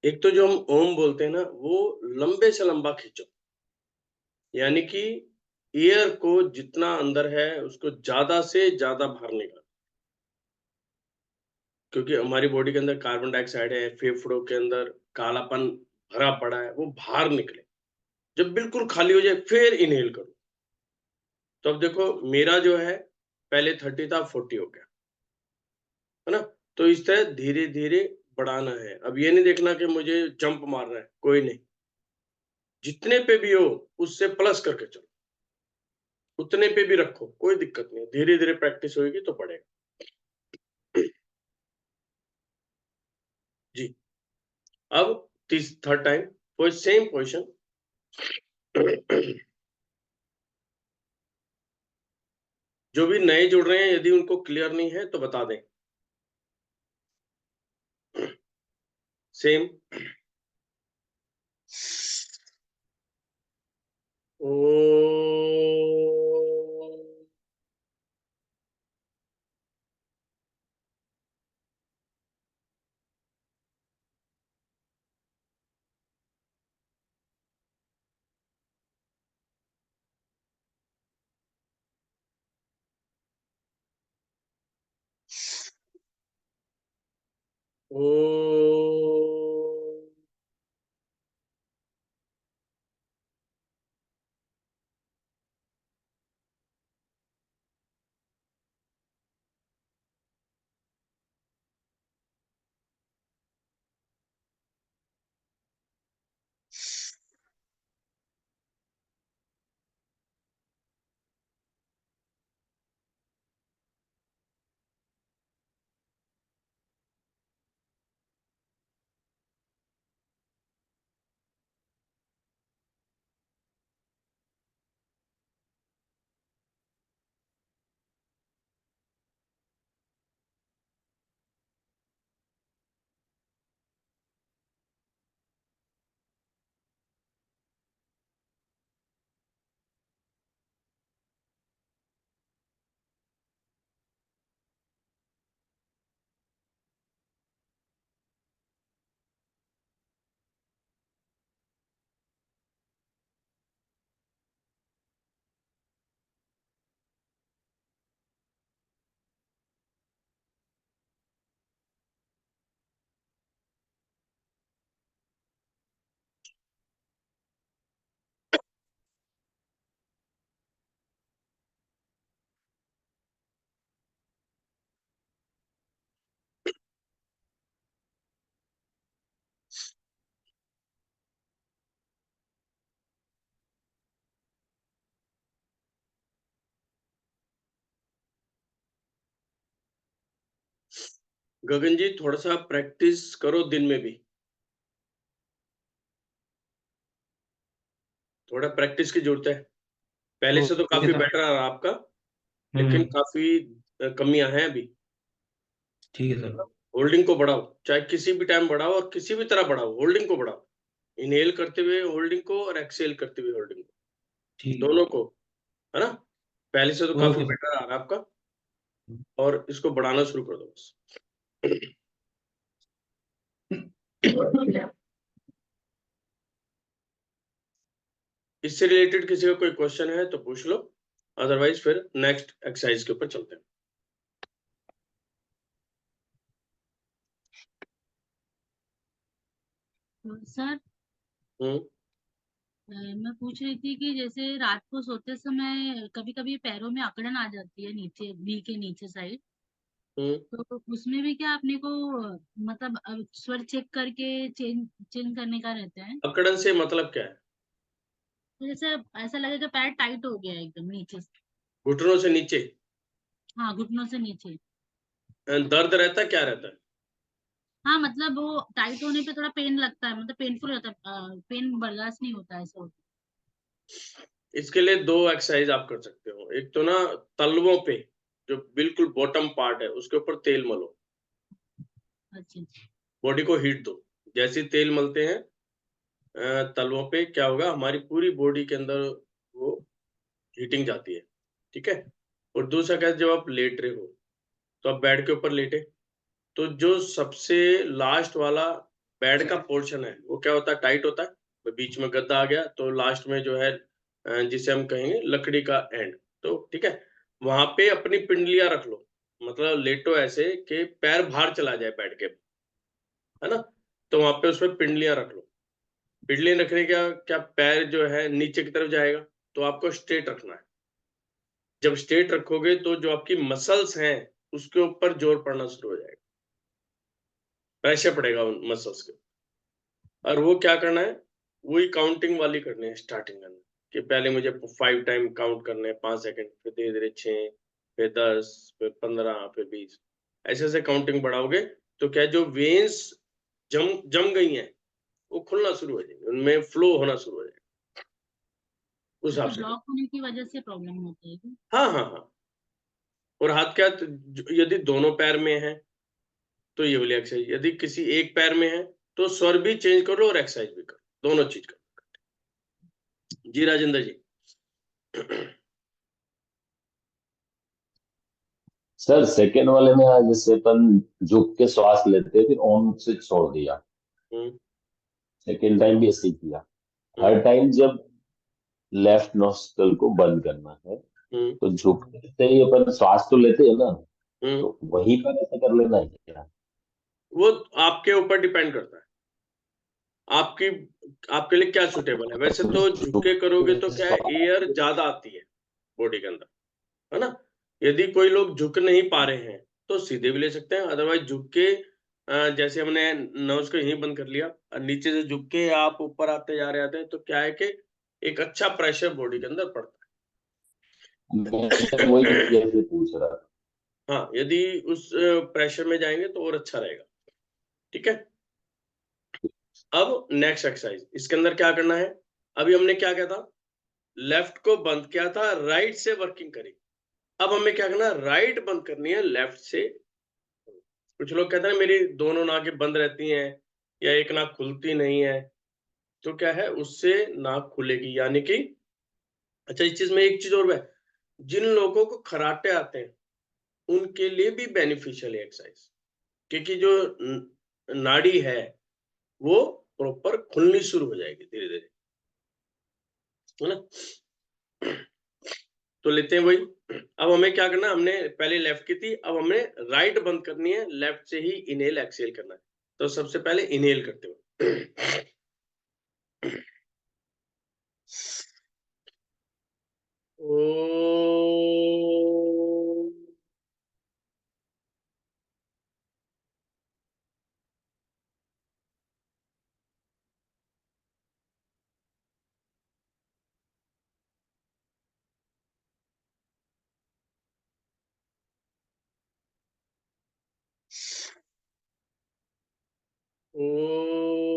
एक तो जो हम ओम बोलते हैं ना, वो लंबे से लंबा खींचो, यानी कि एयर को जितना अंदर है उसको ज्यादा से ज्यादा बाहर निकालो, क्योंकि हमारी बॉडी के अंदर कार्बन डाइऑक्साइड है, फेफड़ों के अंदर कालापन भरा पड़ा है, वो बाहर निकले। जब बिल्कुल खाली हो जाए फिर इनहेल करो। तो अब देखो मेरा जो है पहले 30 था, 40 हो गया, है ना। तो इस तरह धीरे धीरे बढ़ाना है। अब ये नहीं देखना कि मुझे जंप मारना है, कोई नहीं, जितने पे भी हो उससे प्लस करके चलो, उतने पे भी रखो, कोई दिक्कत नहीं, धीरे धीरे प्रैक्टिस होगी तो बढ़ेगा। जी, अब थर्ड टाइम वो सेम पोजिशन। जो भी नए जुड़ रहे हैं, यदि उनको क्लियर नहीं है तो बता दें। सेम ओ ओ गगन जी थोड़ा सा प्रैक्टिस करो दिन में भी, थोड़ा प्रैक्टिस की जरूरत है। पहले से तो काफी बेटर आ रहा आपका, लेकिन काफी कमियां हैं अभी। ठीक है सर। होल्डिंग को बढ़ाओ, चाहे किसी भी टाइम बढ़ाओ और किसी भी तरह बढ़ाओ, होल्डिंग को बढ़ाओ। इनहेल करते हुए होल्डिंग को और एक्सेल करते हुए होल्डिंग को, ठीक दोनों को, है ना। पहले से तो है। काफी ओके सर। बेटर आ रहा है आपका, और इसको बढ़ाना शुरू कर दो बस। इससे रिलेटेड किसी का कोई क्वेश्चन है तो पूछ लो, अदरवाइज फिर नेक्स्ट एक्सरसाइज के ऊपर चलते हैं। सर मैं पूछ रही थी कि जैसे रात को सोते समय कभी कभी पैरों में अकड़न आ जाती है नीचे, नी के नीचे साइड, तो उसमें भी क्या अपने को मतलब स्वर चेक करके चेंज चेंज करने का रहता है? अकड़न से मतलब क्या है? तो जैसे ऐसा लगेगा पैर टाइट हो गया है एकदम नीचे से। घुटनों से नीचे? हाँ, घुटनों से नीचे। दर्द रहता है, क्या रहता है? हाँ, मतलब वो टाइट होने पे थोड़ा पेन लगता है, मतलब पेनफुल रहता है, पेन बर्दाश्त नहीं होता है, ऐसा होता इसके लिए दो एक्सरसाइज आप कर सकते हो। एक तो ना तलवों पे, जो बिल्कुल बॉटम पार्ट है, उसके ऊपर तेल मलो, है। अच्छा। बॉडी को हीट दो। जैसे तेल मलते हैं तलवों पे, क्या होगा, हमारी पूरी बॉडी के अंदर वो हीटिंग जाती है, ठीक है। और दूसरा क्या, जब आप लेट रहे हो तो आप बेड के ऊपर लेटे, तो जो सबसे लास्ट वाला बेड का पोर्शन है वो क्या होता है, टाइट होता है। बीच में गद्दा आ गया तो लास्ट में जो है जिसे हम कहेंगे लकड़ी का एंड, तो ठीक है, वहां पे अपनी पिंडलियां रख लो। मतलब लेटो ऐसे कि पैर बाहर चला जाए बेड के, है ना। तो वहां पे उसमें पिंडलियां रख लो। पिंडलियां रखने का क्या, पैर जो है नीचे की तरफ जाएगा, तो आपको स्ट्रेट रखना है। जब स्ट्रेट रखोगे तो जो आपकी मसल्स हैं उसके ऊपर जोर पड़ना शुरू हो जाएगा, प्रेशर पड़ेगा उन मसल्स के। और वो क्या करना है, वही काउंटिंग वाली करनी है, स्टार्टिंग करना है कि पहले मुझे 5 टाइम काउंट करने हैं, 5 सेकंड, फिर धीरे धीरे 6, फिर 10, फिर 15, फिर 20। ऐसे ऐसे काउंटिंग बढ़ाओगे तो क्या, जो वेन्स जम गई हैं वो खुलना शुरू हो जाएगी, उनमें फ्लो होना शुरू हो जाएगा, उस हिसाब मतलब से। ब्लॉक होने की वजह से प्रॉब्लम होती है क्या? हाँ हाँ हाँ। और हाथ क्या, यदि दोनों पैर में है तो ये वाली एक्सरसाइज, यदि किसी एक पैर में है तो स्वर भी चेंज करो और एक्सरसाइज भी करो, दोनों चीज करो। जी राजेंद्र जी। सर सेकेंड वाले में आज जैसे अपन झुक के श्वास लेते फिर ओम से छोड़ दिया, हम्म, सेकेंड टाइम भी ऐसे ही किया। हम्म, हर टाइम जब लेफ्ट नोस्ट्रल को बंद करना है हम्म, तो झुकते ही अपन श्वास तो लेते हैं ना, हम्म। तो वहीं पर ऐसा कर लेना है क्या? वो आपके ऊपर डिपेंड करता है, आपकी आपके लिए क्या सुटेबल है। वैसे तो झुक के करोगे तो क्या है, एयर ज्यादा आती है बॉडी के अंदर, है ना। यदि कोई लोग झुक नहीं पा रहे हैं तो सीधे भी ले सकते हैं, अदरवाइज झुक के जैसे हमने नोज को यहीं बंद कर लिया और नीचे से झुक के आप ऊपर आते जा रहे आते हैं, तो क्या है कि एक अच्छा प्रेशर बॉडी के अंदर पड़ता मैं वही है। जैसे पूछ रहा था। हाँ, यदि उस प्रेशर में जाएंगे तो और अच्छा रहेगा। ठीक है, अब नेक्स्ट एक्सरसाइज, इसके अंदर क्या करना है। अभी हमने क्या किया था, लेफ्ट को बंद किया था, राइट से वर्किंग करी। अब हमें क्या करना है, राइट बंद करनी है लेफ्ट से। कुछ लोग कहते हैं मेरी दोनों नाकें बंद रहती हैं या एक नाक खुलती नहीं है, तो क्या है, उससे नाक खुलेगी, यानी कि अच्छा, इस चीज में एक चीज और है, जिन लोगों को खराटे आते हैं उनके लिए भी बेनिफिशियल है एक्सरसाइज, क्योंकि जो नाड़ी है वो प्रॉपर खुलनी शुरू हो जाएगी धीरे धीरे, है ना। तो लेते हैं वही। अब हमें क्या करना है, हमने पहले लेफ्ट की थी, अब हमें राइट बंद करनी है, लेफ्ट से ही इनहेल एक्सहेल करना है। तो सबसे पहले इनहेल करते हुए ओ, ओ,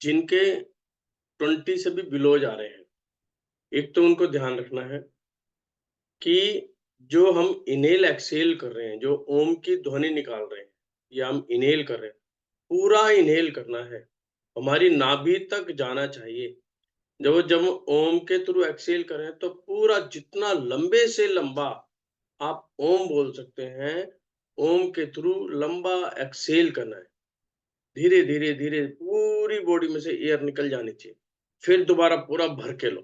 जिनके 20 से भी बिलो जा रहे हैं, एक तो उनको ध्यान रखना है कि जो हम इनहेल एक्सहेल कर रहे हैं, जो ओम की ध्वनि निकाल रहे हैं या हम इनहेल कर रहे हैं, पूरा इनहेल करना है, हमारी नाभि तक जाना चाहिए। जब जब ओम के थ्रू एक्सहेल करें तो पूरा जितना लंबे से लंबा आप ओम बोल सकते हैं, ओम के थ्रू लंबा एक्सहेल करना है। धीरे धीरे धीरे पूरी बॉडी में से एयर निकल जानी चाहिए, फिर दोबारा पूरा भर के लो,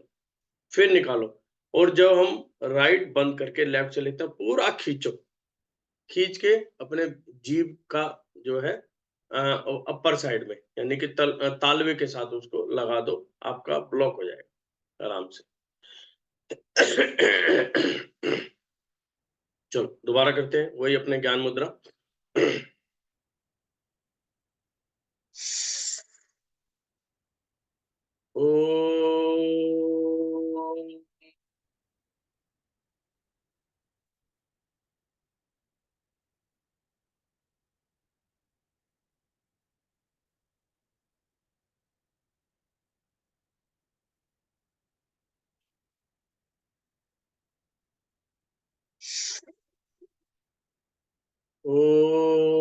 फिर निकालो। और जब हम राइट बंद करके लेफ्ट से लेते हैं, पूरा खींचो, खींच के अपने जीभ का जो है अपर साइड में, यानी कि तालवे के साथ उसको लगा दो, आपका ब्लॉक हो जाएगा आराम से। चलो दोबारा करते हैं वही अपने ज्ञान मुद्रा। ओम। ओम।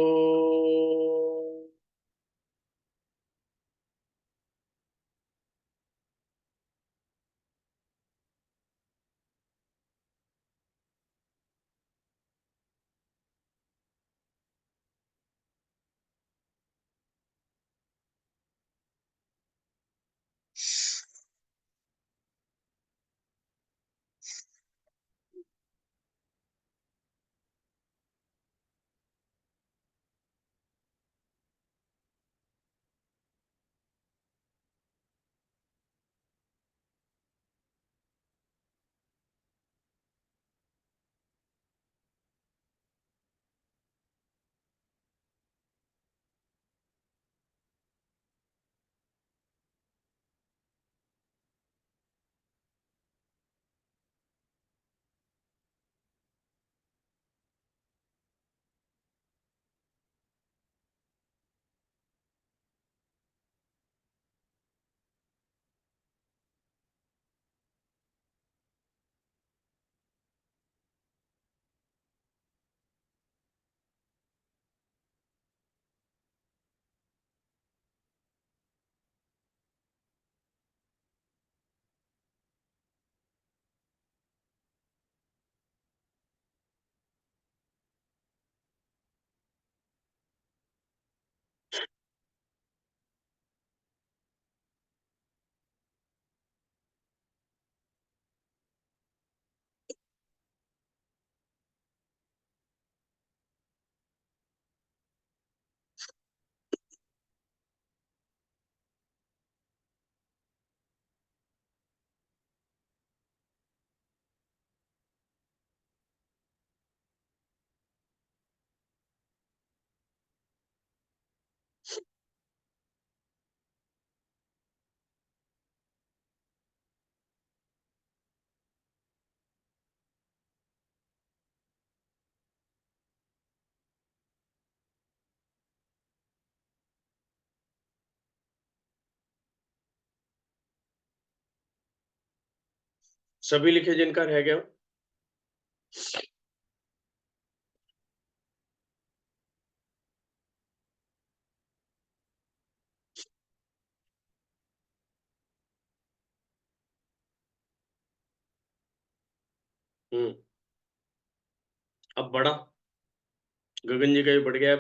सभी लिखे जिनका रह गया। अब बढ़ा, गगन जी का भी बढ़ गया।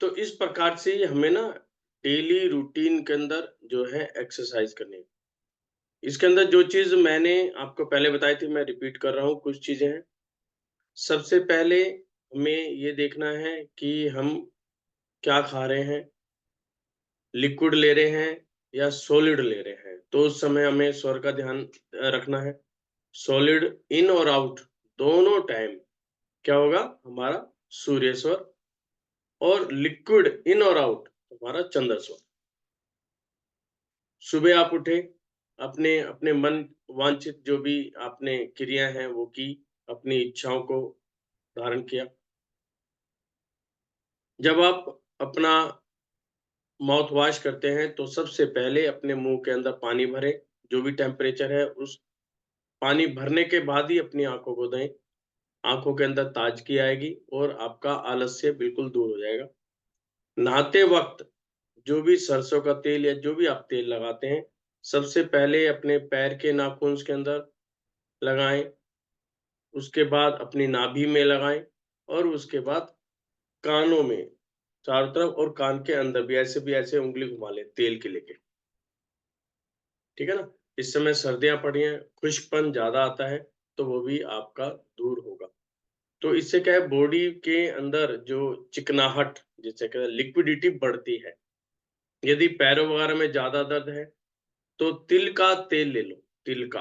तो इस प्रकार से हमें ना डेली रूटीन के अंदर जो है एक्सरसाइज करनी है। इसके अंदर जो चीज मैंने आपको पहले बताई थी मैं रिपीट कर रहा हूँ, कुछ चीजें हैं। सबसे पहले हमें ये देखना है कि हम क्या खा रहे हैं, लिक्विड ले रहे हैं या सॉलिड ले रहे हैं। तो उस समय हमें स्वर का ध्यान रखना है। सॉलिड इन और आउट दोनों टाइम क्या होगा हमारा सूर्य स्वर, और लिक्विड इन और आउट हमारा चंद्र स्वर। सुबह आप उठे, अपने अपने मन वांछित जो भी आपने क्रिया हैं वो की, अपनी इच्छाओं को धारण किया। जब आप अपना माउथ वॉश करते हैं तो सबसे पहले अपने मुंह के अंदर पानी भरें, जो भी टेम्परेचर है उस पानी भरने के बाद ही अपनी आंखों को दें। आंखों के अंदर ताजगी आएगी और आपका आलस्य बिल्कुल दूर हो जाएगा। नहाते वक्त जो भी सरसों का तेल या जो भी आप तेल लगाते हैं, सबसे पहले अपने पैर के नाखून के अंदर लगाएं, उसके बाद अपनी नाभि में लगाएं और उसके बाद कानों में चारों तरफ और कान के अंदर भी ऐसे उंगली घुमा लें तेल के लेके। ठीक है ना। इस समय सर्दियां पड़ी हैं, खुश्कपन ज्यादा आता है तो वो भी आपका दूर होगा। तो इससे क्या है, बॉडी के अंदर जो चिकनाहट जिससे क्या लिक्विडिटी बढ़ती है। यदि पैरों वगैरह में ज्यादा दर्द है तो तिल का तेल ले लो। तिल का,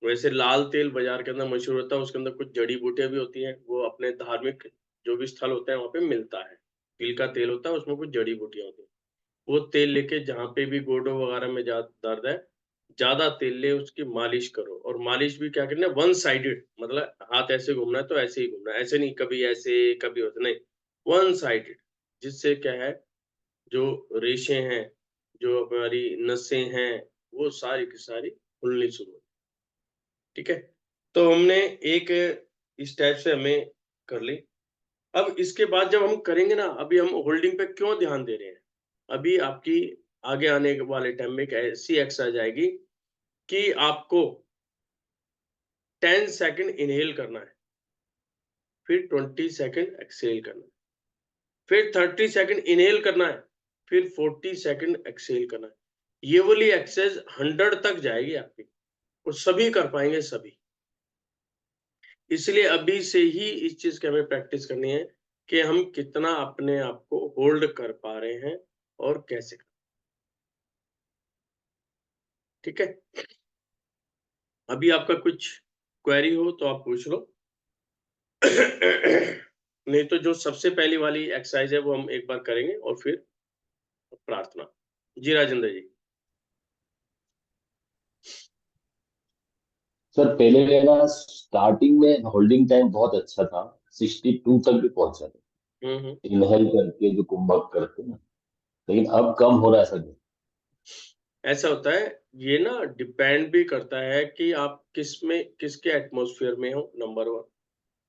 वैसे लाल तेल बाजार के अंदर मशहूर होता है, उसके अंदर कुछ जड़ी बूटियां भी होती हैं, वो अपने धार्मिक जो भी स्थल होते हैं वहां पे मिलता है। तिल का तेल होता है, उसमें कुछ जड़ी बूटियां होती हैं। वो तेल लेके जहाँ पे भी गोडो वगैरह में दर्द है, ज्यादा तेल ले, उसकी मालिश करो। और मालिश भी क्या करना है, वन साइडेड, मतलब हाथ ऐसे घूमना है तो ऐसे ही घूमना है, ऐसे नहीं कभी ऐसे कभी होता नहीं, वन साइडेड। जिससे क्या है, जो रेशे हैं, जो हमारी नसें हैं, वो सारी की सारी खुलनी शुरू हो। ठीक है, तो हमने एक इस टाइप से हमें कर ली। अब इसके बाद जब हम करेंगे ना, अभी हम होल्डिंग पे क्यों ध्यान दे रहे हैं, अभी आपकी आगे आने वाले टाइम में एक ऐसी एक्सरसाइज आएगी कि आपको 10 सेकंड इनहेल करना है, फिर 20 सेकंड एक्सहेल करना है, फिर 30 सेकंड इनहेल करना है, फिर 40 सेकंड एक्सहेल करना है। ये वाली एक्सरसाइज 100 तक जाएगी आपकी, और सभी कर पाएंगे सभी। इसलिए अभी से ही इस चीज की हमें प्रैक्टिस करनी है कि हम कितना अपने आप को होल्ड कर पा रहे हैं और कैसे। ठीक है, अभी आपका कुछ क्वेरी हो तो आप पूछ लो। नहीं तो जो सबसे पहली वाली एक्सरसाइज है वो हम एक बार करेंगे और फिर प्रार्थना। जी राजेंद्र जी। सर पहले मेरा स्टार्टिंग में होल्डिंग टाइम बहुत अच्छा था, 62 तक भी पहुंचा था, हम्म। इनहेल करके जो कुंभक करते हैं ना, लेकिन अब कम हो रहा है सर। ऐसा होता है, ये ना डिपेंड भी करता है कि आप किस में, किसके एटमॉस्फेयर में हो, नंबर 1।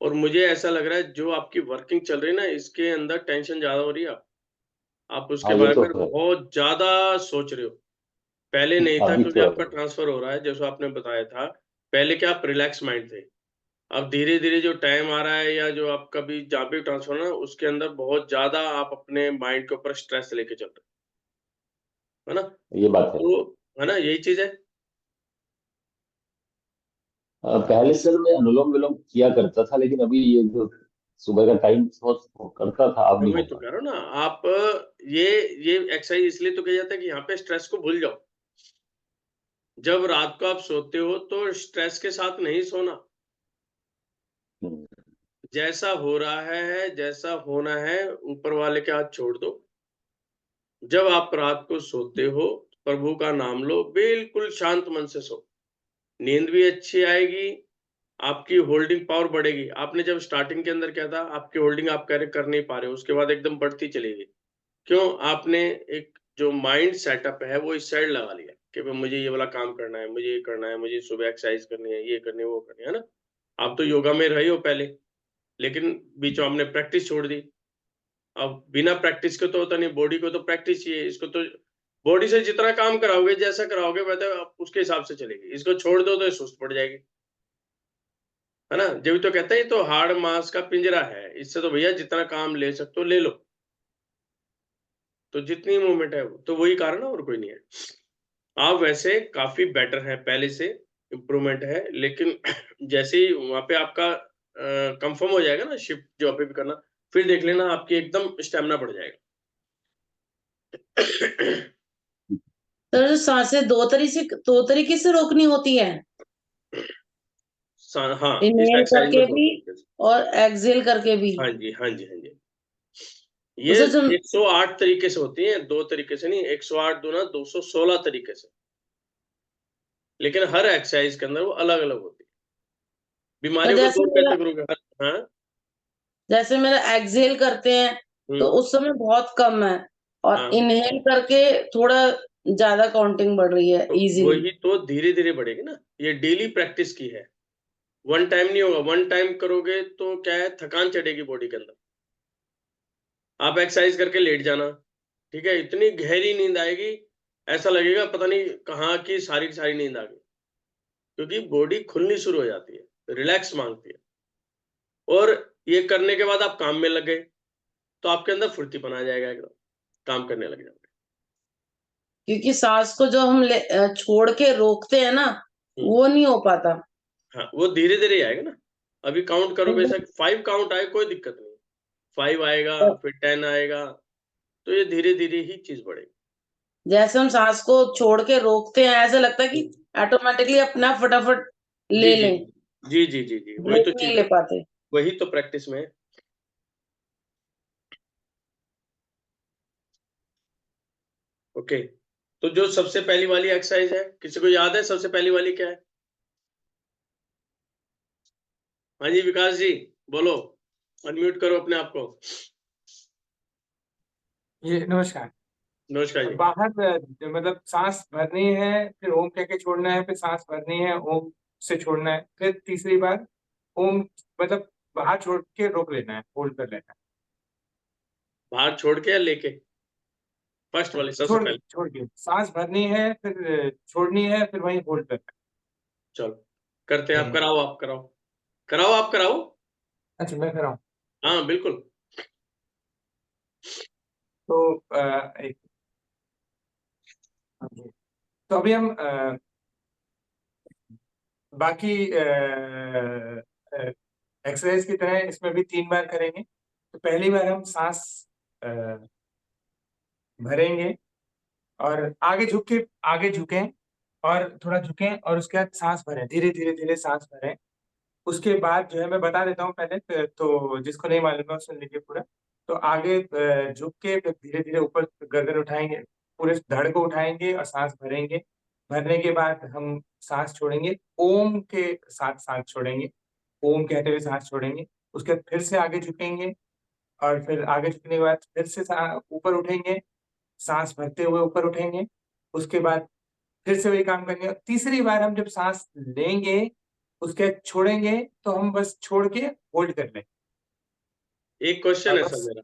और मुझे ऐसा लग रहा है जो आपकी वर्किंग चल रही है ना, इसके अंदर टेंशन ज्यादा हो रही है, आप उसके हाँ ये बारे तो में है। बहुत ज्यादा सोच रहे हो। पहले नहीं था, अभी क्योंकि तो आपका ट्रांसफर हो रहा है, जैसा आपने बताया था। पहले क्या आप रिलैक्स माइंड थे, अब धीरे धीरे जो टाइम आ रहा है, या जो आपका भी जहाँ पे ट्रांसफर ना, उसके अंदर बहुत ज्यादा आप अपने माइंड के ऊपर स्ट्रेस लेके चल रहे हो, है ना? ये बात है। तो है ना, यही चीज है। पहले सर मैं अनुलोम विलोम किया करता था, लेकिन अभी ये जो सुबह का टाइम करता था, अब मैं नहीं वही हो तो पा कह रहा हूँ ना, आप ये ये एक्सरसाइज इसलिए तो किया जाता है कि यहाँ पे स्ट्रेस को भूल जाओ। जब रात को आप सोते हो तो स्ट्रेस के साथ नहीं सोना, रहा। जैसा हो रहा है, जैसा होना है, ऊपर वाले के हाथ छोड़ दो। जब आप रात को सोते हो, प्रभु का नाम लो, बिल्कुल शांत मन से सो, नींद भी अच्छी आएगी, आपकी होल्डिंग पावर बढ़ेगी। आपने जब स्टार्टिंग के अंदर क्या था, आपकी होल्डिंग आप कर नहीं पा रहे हो, उसके बाद एकदम बढ़ती चलेगी। क्यों? आपने एक जो माइंड सेटअप है वो इस साइड लगा लिया कि भाई मुझे ये वाला काम करना है, मुझे ये करना है, मुझे सुबह एक्सरसाइज करनी है, ये करनी है, वो करनी है ना? आप तो योगा में रहे हो पहले, लेकिन बीच में आपने प्रैक्टिस छोड़ दी। अब बिना प्रैक्टिस के तो होता नहीं, बॉडी को तो प्रैक्टिस चाहिए। इसको तो बॉडी से जितना काम कराओगे, जैसा कराओगे, वैसे आप उसके हिसाब से चलेगी। इसको छोड़ दो तो ये सुस्त पड़ जाएगी, है ना? जब तो कहते हैं, तो हाड़ मांस का पिंजरा है, इससे तो भैया जितना काम ले सकते हो ले लो। तो जितनी मूवमेंट है, तो वही कारण है, और कोई नहीं है। आप वैसे काफी बेटर है, पहले से इम्प्रूवमेंट है, लेकिन जैसे ही वहां पे आपका कंफर्म हो जाएगा ना, शिफ्ट जो पे भी करना, फिर देख लेना आपकी एकदम स्टेमिना बढ़ जाएगा। सर जो सांसें दो तरीके से रोकनी होती है, हाँ, इस इनहेल एक्सरसाइज में करके दो भी तरीके से। और एक्सहेल करके भी। हाँ जी, हाँ जी, हाँ जी। तो ये सर जो 108 तरीके से होती है, 2 तरीके से नहीं, 108 दूना 216 तरीके से। लेकिन हर एक्सरसाइज के अंदर वो अलग अलग होती है, पर बीमारियों को जैसे दूर मेरा कैसे करोगे? हाँ। जैसे मेरा एक्सहेल करते हैं तो हम्म। उस समय बहुत कम है, और हाँ, इनहेल करके थोड़ा ज्यादा काउंटिंग बढ़ रही है तो इजीली। वही तो धीरे धीरे बढ़ेगी ना, ये डेली प्रैक्टिस की है, वन टाइम नहीं होगा। वन टाइम करोगे तो क्या है, थकान चढ़ेगी बॉडी के अंदर। आप एक्सरसाइज करके लेट जाना, ठीक है, इतनी गहरी नींद आएगी, ऐसा लगेगा पता नहीं कहाँ की सारी नींद आ गई, क्योंकि बॉडी खुलनी शुरू हो जाती है, रिलैक्स मांगती है। और ये करने के बाद आप काम में लग गए, तो आपके अंदर फुर्तीपन आ जाएगा, एकदम काम करने लग जाओगे। क्योंकि सांस को जो हम छोड़ के रोकते हैं ना, वो नहीं हो पाता। हाँ, वो धीरे धीरे आएगा ना। अभी काउंट करो, बेशक 5 काउंट आए, कोई दिक्कत नहीं, 5 आएगा, फिर 10 आएगा, तो ये धीरे धीरे ही चीज बढ़ेगी। जैसे हम सांस को छोड़ के रोकते हैं, ऐसा लगता है कि ऑटोमेटिकली अपना फटाफट जी ले जी लें, जी जी जी जी, वही ब्रेक तो नहीं चीज ले है, पाते। वही तो प्रैक्टिस में है। ओके, तो जो सबसे पहली वाली एक्सरसाइज है, किसी को याद है सबसे पहली वाली क्या है? हाँ जी विकास जी बोलो, अनम्यूट करो अपने आप को। ये नमस्कार। नमस्कार जी। बाहर मतलब सांस भरनी है, फिर ओम कह के छोड़ना है, फिर सांस भरनी है, ओम से छोड़ना है, फिर तीसरी बार ओम मतलब बाहर छोड़ के रोक लेना है, होल्ड कर लेना बाहर छोड़ के या लेके? फर्स्ट वाली है। सबसे पहले। छोड़ के सांस भरनी है, फिर छोड़नी है, फिर वहीं होल्ड करना चलो करते हैं, आप कराओ, आप कराओ, कराओ आप कराओ। है। अच्छा मैं कर रहा हूँ। हाँ बिल्कुल। तो एक तो अभी हम बाकी एक्सरसाइज की तरह इसमें भी 3 बार करेंगे। तो पहली बार हम सांस अ, भरेंगे और आगे झुकें और थोड़ा झुकें और उसके बाद सांस भरें, धीरे धीरे धीरे सांस भरें। उसके बाद जो है मैं बता देता हूँ पहले, तो जिसको नहीं मालूम है वो सुन लीजिए पूरा। तो आगे झुक के फिर धीरे धीरे ऊपर गर्दन उठाएंगे, पूरे धड़ को उठाएंगे और सांस भरेंगे। भरने के बाद हम सांस छोड़ेंगे, ओम के साथ सांस छोड़ेंगे, ओम कहते हुए सांस छोड़ेंगे। उसके बाद फिर से आगे झुकेंगे और फिर आगे झुकने के बाद फिर से ऊपर उठेंगे, सांस भरते हुए ऊपर उठेंगे। उसके बाद फिर से वही काम करेंगे। तीसरी बार हम जब सांस लेंगे उसके बाद छोड़ेंगे, तो हम बस छोड़ के होल्ड कर लें। एक क्वेश्चन और है बस सर मेरा,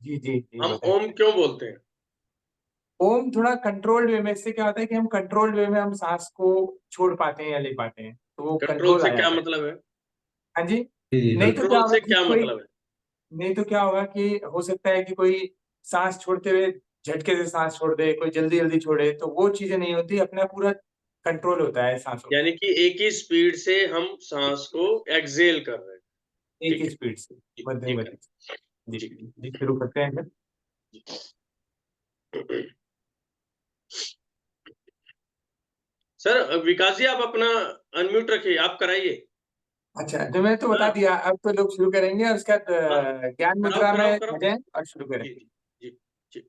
जी जी जी हम बताएं। ओम क्यों बोलते हैं? ओम थोड़ा कंट्रोल्ड वे में, इससे क्या होता है कि हम कंट्रोल्ड वे में हम सांस को छोड़ पाते हैं या ले पाते हैं, तो वो कंट्रोल कंट्रोल से आ क्या जाता है। मतलब है? हाँ जी। जी जी नहीं सर। तो क्या कंट्रोल होगा से कि क्या कोई मतलब है? नहीं तो क्या होगा कि हो सकता है कि कोई सांस छोड़ते हुए झटके से सांस छोड़ दे, कोई जल्दी जल्दी छोड़े, तो वो चीजें नहीं होती, अपना पूरा कंट्रोल होता है सांसों यानी कि एक ही स्पीड से हम सांस को एक्सेल कर रहे हैं। एक ही ठीक है, स्पीड से, जी मध्यम जी गति से। जी जी जी शुरू करते हैं फिर। सर विकास जी आप अपना अनम्यूट रखिए, आप कराइए। अच्छा तो मैं तो बता हाँ दिया, अब तो लोग शुरू करेंगे और उसके बाद हाँ, ज्ञान कराओ मुद्रा में कराओ आ कराओ। जाएं और शुरू करें। जी जी जी जी।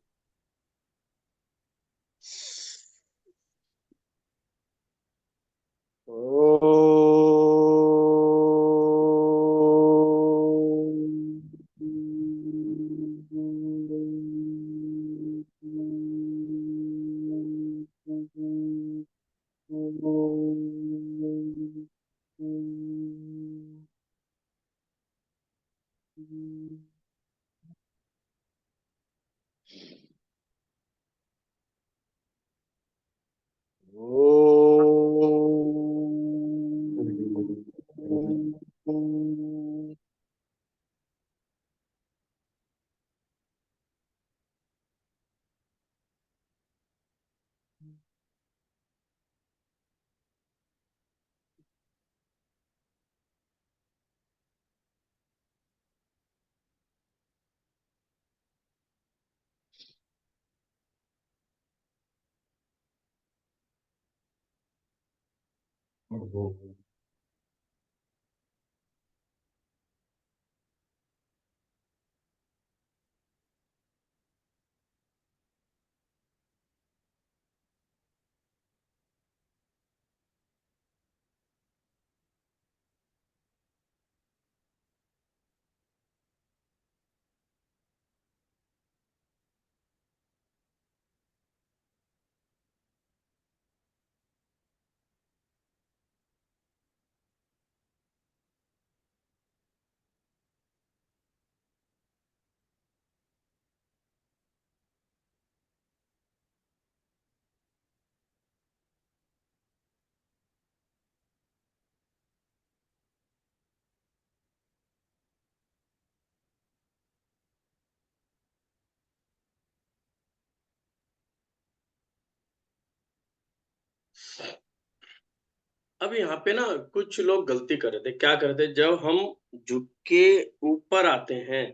अब यहाँ पे ना कुछ लोग गलती कर रहे थे, क्या कर रहे थे, जब हम झुक के ऊपर आते हैं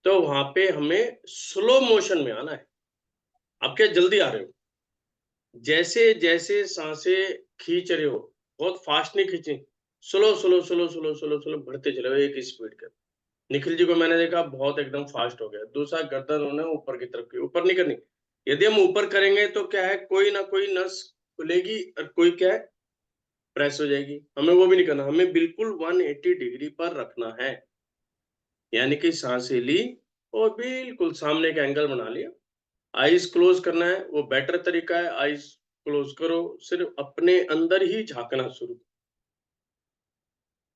तो वहां पे हमें स्लो मोशन में आना है। आप क्या जल्दी आ रहे हो? जैसे जैसे सांसें खींच रहे हो, बहुत फास्ट नहीं खींची, slow slow slow slow slow slow बढ़ते चले हो एक स्पीड के। निखिल जी को मैंने देखा बहुत एकदम फास्ट हो गया। दूसरा गर्दन उन्हें ऊपर की तरफ की, ऊपर नहीं करनी, यदि हम ऊपर करेंगे तो क्या है, कोई ना कोई नस खुलेगी और कोई क्या है, प्रेस हो जाएगी। हमें वो भी नहीं करना, हमें बिल्कुल 180 डिग्री पर रखना है। यानी कि सांसें ली और बिल्कुल सामने का एंगल बना लिया। आईज क्लोज करना है, वो बेटर तरीका है। आईज क्लोज करो, सिर्फ अपने अंदर ही झांकना शुरू,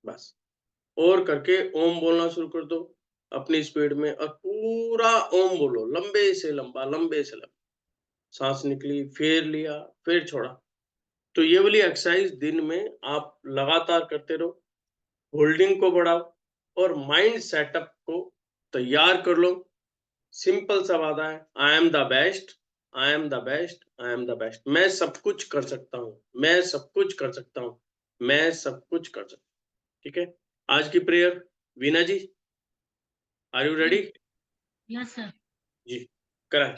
बस। और करके ओम बोलना शुरू कर दो अपनी स्पीड में, और पूरा ओम बोलो, लंबे से लंबा, लंबे से लंबा। सांस निकली, फिर लिया, फिर छोड़ा। तो ये वाली एक्सरसाइज दिन में आप लगातार करते रहो। होल्डिंग को बढ़ाओ और माइंड सेटअप को तैयार कर लो। सिंपल सा वादा है, I am the best, I am the best, I am the best. मैं सब कुछ कर सकता हूँ, मैं सब कुछ कर सकता हूँ, मैं सब कुछ कर सकता हूँ। ठीक है, आज की prayer, Veena ji are you ready? Yes sir. जी, करा।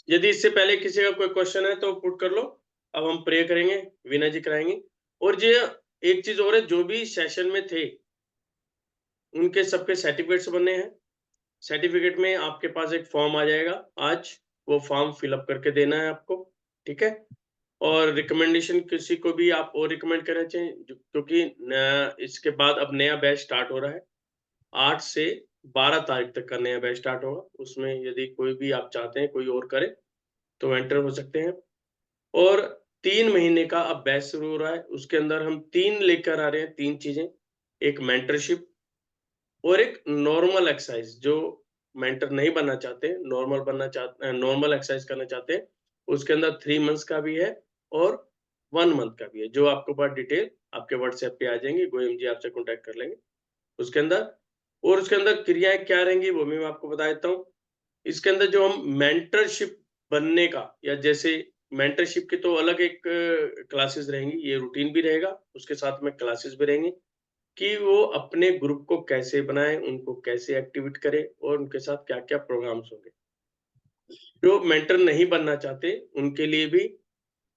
यदि इससे पहले किसी का कोई क्वेश्चन है तो पुट कर लो। अब हम प्रे करेंगे, वीना जी कराएंगे। और ये एक चीज और है, जो भी सेशन में थे उनके सबके सर्टिफिकेट्स बनने हैं। सर्टिफिकेट में आपके पास एक फॉर्म आ जाएगा आज, वो फॉर्म फिलअप करके देना है आपको। ठीक है, और रिकमेंडेशन किसी को भी आप और रिकमेंड करना चाहिए, क्योंकि इसके बाद अब नया बैच स्टार्ट हो रहा है। 8 से 12 तारीख तक का नया बैच स्टार्ट होगा। उसमें यदि कोई भी आप चाहते हैं कोई और करे तो एंटर हो सकते हैं। और 3 महीने का अब बैच शुरू हो रहा है, उसके अंदर हम 3 लेकर आ रहे हैं, 3 चीजें। एक मेंटरशिप और एक नॉर्मल एक्सरसाइज। जो मेंटर नहीं बनना चाहते, नॉर्मल बनना चाहते हैं, नॉर्मल एक्सरसाइज करना चाहते हैं, उसके अंदर 3 मंथ्स का भी है और 1 मंथ का भी है, जो आपको बाद डिटेल आपके व्हाट्सएप पे आ जाएंगी। गोयम जी आपसे कॉन्टेक्ट कर लेंगे उसके अंदर। और उसके अंदर क्रियाएं क्या रहेंगी वो भी मैं आपको बता देता हूँ। इसके अंदर जो हम मेंटरशिप बनने का, या जैसे मेंटरशिप की तो अलग एक क्लासेस रहेंगी, ये रूटीन भी रहेगा, उसके साथ में क्लासेस भी रहेंगी कि वो अपने ग्रुप को कैसे बनाए, उनको कैसे एक्टिवेट करे और उनके साथ क्या क्या प्रोग्राम्स होंगे। जो मेंटर नहीं बनना चाहते उनके लिए भी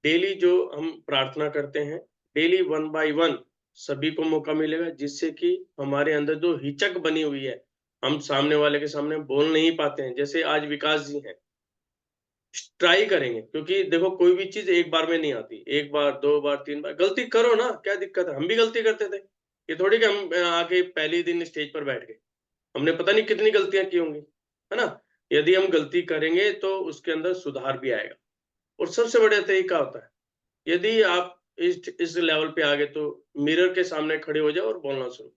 डेली जो हम प्रार्थना करते हैं, डेली 1 बाय 1 सभी को मौका मिलेगा, जिससे कि हमारे अंदर जो हिचक बनी हुई है, हम सामने वाले के सामने बोल नहीं पाते हैं। जैसे आज विकास जी हैं, ट्राई करेंगे, क्योंकि देखो कोई भी चीज एक बार में नहीं आती। 1 बार 2 बार 3 बार गलती करो ना, क्या दिक्कत है? हम भी गलती करते थे। ये थोड़ी कि हम आके पहले ही दिन स्टेज पर बैठ गए, हमने पता नहीं कितनी गलतियां की होंगी, है ना। यदि हम गलती करेंगे तो उसके अंदर सुधार भी आएगा। और सबसे बड़ा तरीका होता है, यदि आप इस लेवल पे आ गए तो मिरर के सामने खड़े हो जाओ और बोलना शुरू,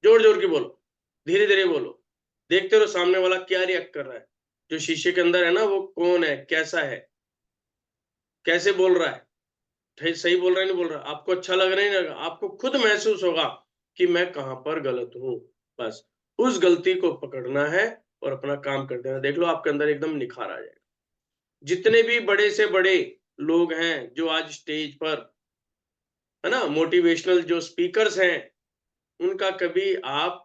जोर जोर की बोलो, धीरे धीरे बोलो, देखते रहो सामने वाला क्या रिएक्ट कर रहा है। जो शीशे के अंदर है ना, वो कौन है, कैसा है, कैसे बोल रहा है, सही बोल रहा है नहीं बोल रहा, आपको अच्छा लग रहा है नहीं लग रहा, आपको खुद महसूस होगा कि मैं कहाँ पर गलत हूँ। बस उस गलती को पकड़ना है और अपना काम कर देना। देख लो आपके अंदर एकदम निखार आ जाएगा। जितने भी बड़े से बड़े लोग हैं जो आज स्टेज पर, है ना, मोटिवेशनल जो स्पीकर्स हैं, उनका कभी आप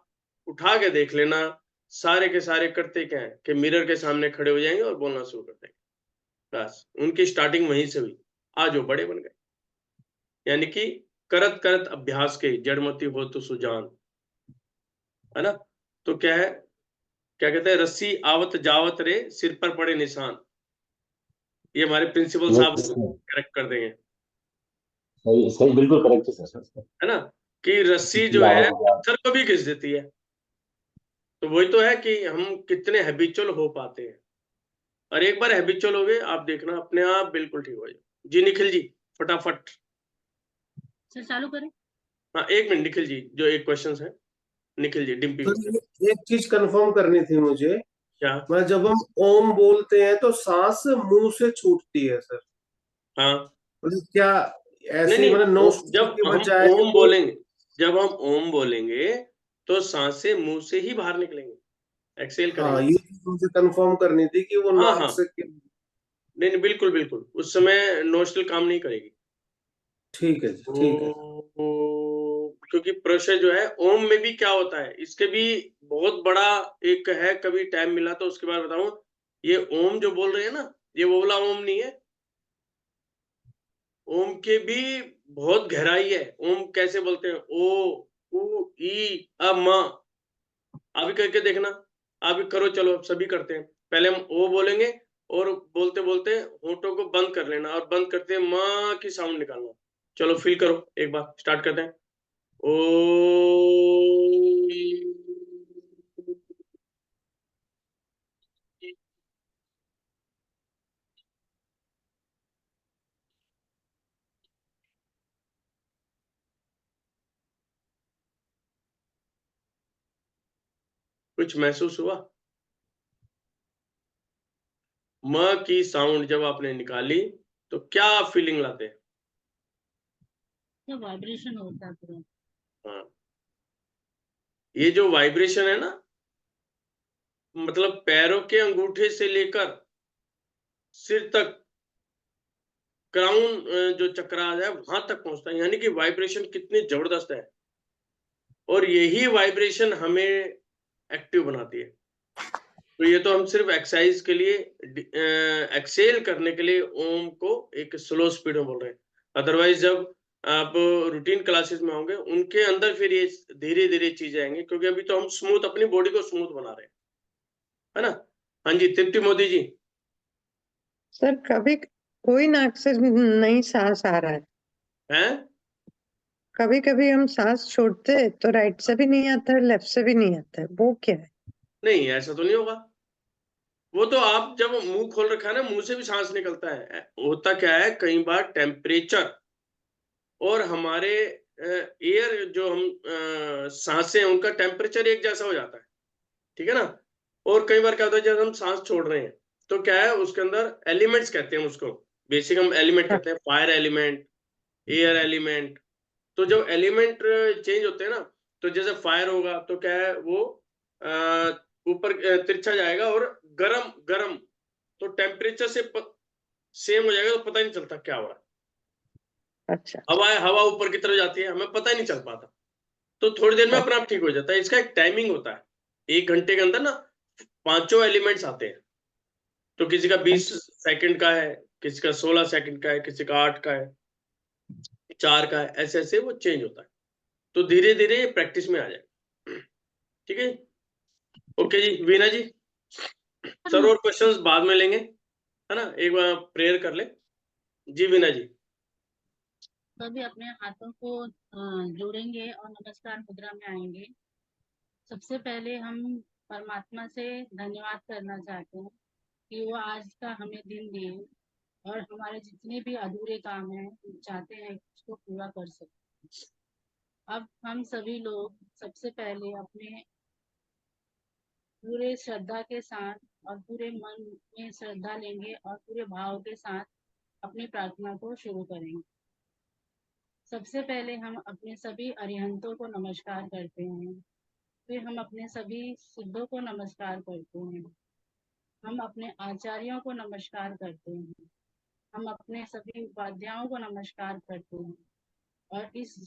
उठा के देख लेना, सारे के सारे करते क्या है कि मिरर के सामने खड़े हो जाएंगे और बोलना शुरू कर देंगे। बस उनकी स्टार्टिंग वहीं से हुई, आज वो बड़े बन गए। यानी कि करत करत अभ्यास के जड़मती हो तो सुजान, है ना। तो क्या है, क्या कहते हैं, रस्सी आवत जावत रे सिर पर पड़े निशान। ये हमारे प्रिंसिपल साहब करेक्ट कर देंगे, सही सही, बिल्कुल करेक्ट है सर। है ना, कि रस्सी जो है पत्थर को भी घिस देती है। तो वही तो है कि हम कितने हैबिचुअल हो पाते हैं। और एक बार हैबिचुअल हो गए, आप देखना अपने आप बिल्कुल ठीक हो जाए। जी निखिल जी फटाफट। सर चालू करें? हाँ 1 मिनट निखिल जी, जो एक क्वेश्चन है निखिल जी डिम्पी। तो एक चीज कंफर्म करनी थी मुझे, क्या? मतलब जब हम ओम बोलते हैं तो सांस मुंह से छूटती है सर, हाँ मतलब क्या नहीं ऐसे नहीं, मतलब नोस्ट्रल जब के हम बजाय ओम वो? बोलेंगे, जब हम ओम बोलेंगे तो सांसें मुंह से ही बाहर निकलेंगे, एक्सेल हाँ, करेंगे। ये चीज मुझे कंफर्म करनी थी कि वो हाँ नाक हाँ, से नहीं नहीं, बिल्कुल बिल्कुल, उस समय नोस्ट्रल काम नहीं करेगी। ठीक है जी, ठीक है। क्योंकि प्रोसेस जो है ओम में भी क्या होता है, इसके भी बहुत बड़ा एक है, कभी टाइम मिला तो उसके बाद बताऊं। ये ओम जो बोल रहे हैं ना, ये वो वाला ओम नहीं है। ओम के भी बहुत गहराई है। ओम कैसे बोलते हैं, ओ उ ई अ म। आप भी करके देखना, आप भी करो, चलो सभी करते हैं। पहले हम ओ बोलेंगे और बोलते बोलते होठों को बंद कर लेना और बंद करते माँ की साउंड निकालना। चलो फील करो, एक बार स्टार्ट करते हैं। ओ कुछ महसूस हुआ? म की साउंड जब आपने निकाली तो क्या फीलिंग लाते हैं? तो वाइब्रेशन होता है पूरा। हाँ, ये जो वाइब्रेशन है ना, मतलब पैरों के अंगूठे से लेकर सिर तक क्राउन जो चक्रास है वहां तक पहुंचता है, यानी कि वाइब्रेशन कितनी जबरदस्त है। और यही वाइब्रेशन हमें एक्टिव बनाती है। तो ये तो हम सिर्फ एक्सरसाइज के लिए, एक्सेल करने के लिए ओम को एक स्लो स्पीड में बोल रहे हैं। अदरवाइज जब आप रूटीन क्लासेस में होंगे उनके अंदर फिर ये धीरे धीरे चीजें आएंगी, क्योंकि अभी तो हम स्मूथ अपनी बॉडी को स्मूथ बना रहे हैं, है ना। हाँ जी, तृप्ति मोदी जी। सर कभी कोई नाक से नहीं सांस आ रहा है। हैं? कभी कभी हम सांस छोड़ते हैं तो राइट से भी नहीं आता है, लेफ्ट से भी नहीं आता है, वो क्या है? नहीं, ऐसा तो नहीं होगा। वो तो आप जब मुंह खोल रखा है ना, मुंह से भी सांस निकलता है। होता क्या है, कई बार टेम्परेचर और हमारे एयर जो हम सांसें हैं उनका टेम्परेचर एक जैसा हो जाता है, ठीक है ना। और कई बार क्या होता है, जब हम सांस छोड़ रहे हैं तो क्या है, उसके अंदर एलिमेंट्स कहते हैं उसको, बेसिक हम एलिमेंट कहते हैं, फायर एलिमेंट, एयर एलिमेंट। तो जब एलिमेंट चेंज होते हैं ना, तो जैसे फायर होगा तो क्या है, वो ऊपर तिरछा जाएगा और गरम गरम, तो टेम्परेचर से सेम हो जाएगा, तो पता ही नहीं चलता क्या हो रहा है। अच्छा हवा ऊपर की तरफ जाती है, हमें पता ही नहीं चल पाता, तो थोड़ी देर में अपने आप ठीक हो जाता है। इसका एक टाइमिंग होता है, 1 घंटे के अंदर ना 5 एलिमेंट्स आते हैं। तो किसी का 20 सेकंड का है, किसी का 16 सेकंड का है, किसी का 8 का है, 4 का है, ऐसे ऐसे वो चेंज होता है। तो धीरे धीरे ये प्रैक्टिस में आ जाए, ठीक है। ओके जी, वीना जी। सर और क्वेश्चंस बाद में लेंगे, है ना, एक बार प्रेयर कर ले। जी वीना जी। सभी अपने हाथों को जोड़ेंगे और नमस्कार मुद्रा में आएंगे। सबसे पहले हम परमात्मा से धन्यवाद करना चाहते हैं कि वो आज का हमें दिन दिए और हमारे जितने भी अधूरे काम हैं हम चाहते हैं उसको पूरा कर सकें। अब हम सभी लोग सबसे पहले अपने पूरे श्रद्धा के साथ और पूरे मन में श्रद्धा लेंगे और पूरे भाव के साथ अपनी प्रार्थना को शुरू करेंगे। सबसे पहले हम अपने सभी अरिहंतों को नमस्कार करते हैं, फिर हम अपने सभी सिद्धों को नमस्कार करते हैं, हम अपने आचार्यों को नमस्कार करते हैं, हम अपने सभी उपाध्यायों को नमस्कार करते हैं और इस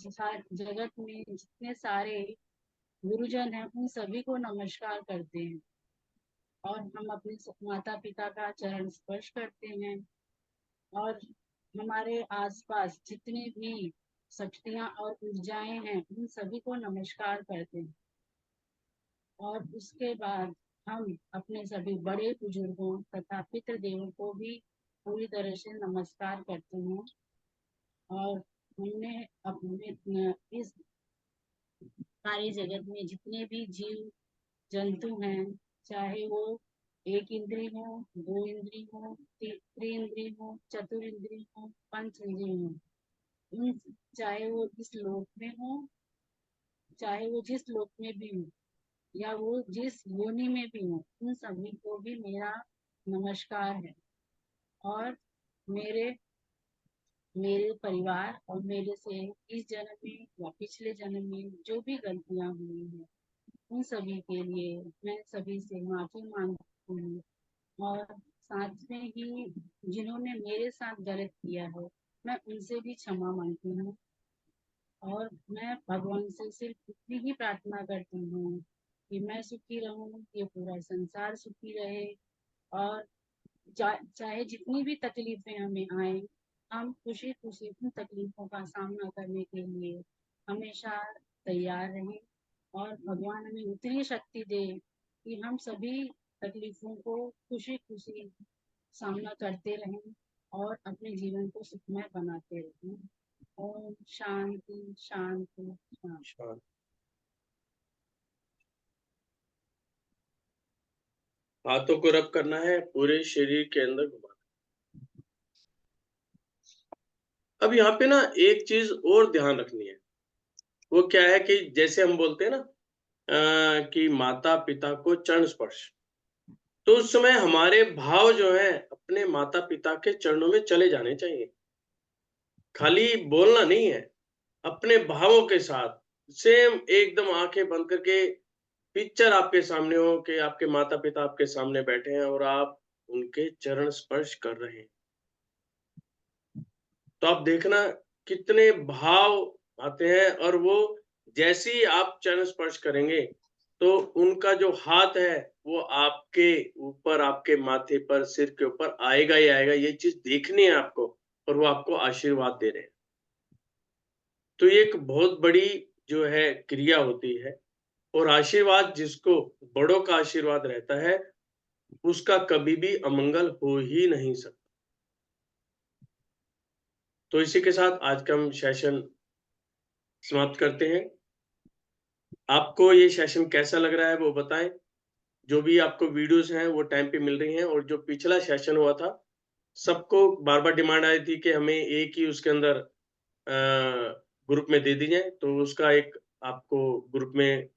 जगत में जितने सारे गुरुजन हैं उन सभी को नमस्कार करते हैं और हम अपने माता पिता का चरण स्पर्श करते हैं और हमारे आसपास जितने भी शक्तियाँ और ऊर्जाएं हैं उन सभी को नमस्कार करते हैं। और उसके बाद हम अपने सभी बड़े बुजुर्गों तथा पितृदेवों को भी पूरी तरह से नमस्कार करते हैं और हमने अपने इस सारे जगत में जितने भी जीव जंतु हैं, चाहे वो 1 इंद्री हो, 2 इंद्री हो, 3 इंद्री हो, चतुर इंद्री हो, 5 इंद्री हो, उन चाहे वो इस लोक में हो, चाहे वो जिस लोक में भी हो या वो जिस योनि में भी हो, उन सभी को भी मेरा नमस्कार है। और मेरे मेरे परिवार और मेरे से इस जन्म में या पिछले जन्म में जो भी गलतियां हुई हैं उन सभी के लिए मैं सभी से माफी मांगती हूँ और साथ में ही जिन्होंने मेरे साथ गलत किया है मैं उनसे भी क्षमा मांगती हूँ और मैं भगवान से सिर्फ इतनी ही प्रार्थना करती हूँ कि मैं सुखी रहूं, ये पूरा संसार सुखी रहे और चाहे जितनी भी तकलीफें हमें आए, हम खुशी खुशी उन तकलीफों का सामना करने के लिए हमेशा तैयार रहें और भगवान हमें उतनी शक्ति दे कि हम सभी तकलीफों को खुशी खुशी सामना करते रहें और अपने जीवन को सुखमय बनाते रहें। ओम शांति शांति शांति। हाथों को रब करना है, पूरे शरीर के अंदर घुमाना। अब यहाँ पे ना एक चीज और ध्यान रखनी है, वो क्या है कि जैसे हम बोलते हैं ना कि माता पिता को चरण स्पर्श, तो उस समय हमारे भाव जो है अपने माता पिता के चरणों में चले जाने चाहिए। खाली बोलना नहीं है, अपने भावों के साथ सेम एकदम आंखें बंद करके पिक्चर आपके सामने हो कि आपके माता पिता आपके सामने बैठे हैं और आप उनके चरण स्पर्श कर रहे हैं। तो आप देखना कितने भाव आते हैं, और वो जैसे ही आप चरण स्पर्श करेंगे तो उनका जो हाथ है वो आपके ऊपर, आपके माथे पर, सिर के ऊपर आएगा ही आएगा। ये चीज देखनी है आपको, और वो आपको आशीर्वाद दे रहे हैं। तो ये एक बहुत बड़ी जो है क्रिया होती है, और आशीर्वाद जिसको, बड़ों का आशीर्वाद रहता है, उसका कभी भी अमंगल हो ही नहीं सकता। तो इसी के साथ आज का हम सेशन समाप्त करते हैं। आपको ये सेशन कैसा लग रहा है वो बताएं। जो भी आपको वीडियोस हैं वो टाइम पे मिल रही हैं, और जो पिछला सेशन हुआ था सबको बार बार डिमांड आई थी कि हमें एक ही उसके अंदर ग्रुप में दे दी जाए, तो उसका एक आपको ग्रुप में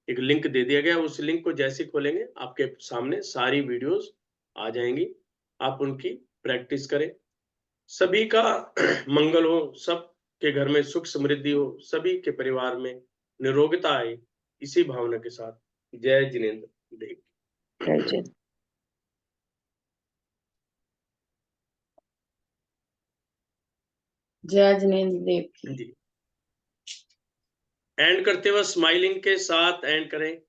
एक लिंक दे दिया गया। उस लिंक को जैसे ही खोलेंगे आपके सामने सारी वीडियोस आ जाएंगी, आप उनकी प्रैक्टिस करें। सभी का मंगल हो, सब के घर में सुख समृद्धि हो, सभी के परिवार में निरोगता आए, इसी भावना के साथ जय जिनेंद्र देव। जय जय। जय जिनेंद्र देव की। जी। एंड करते हुए स्माइलिंग के साथ एंड करें।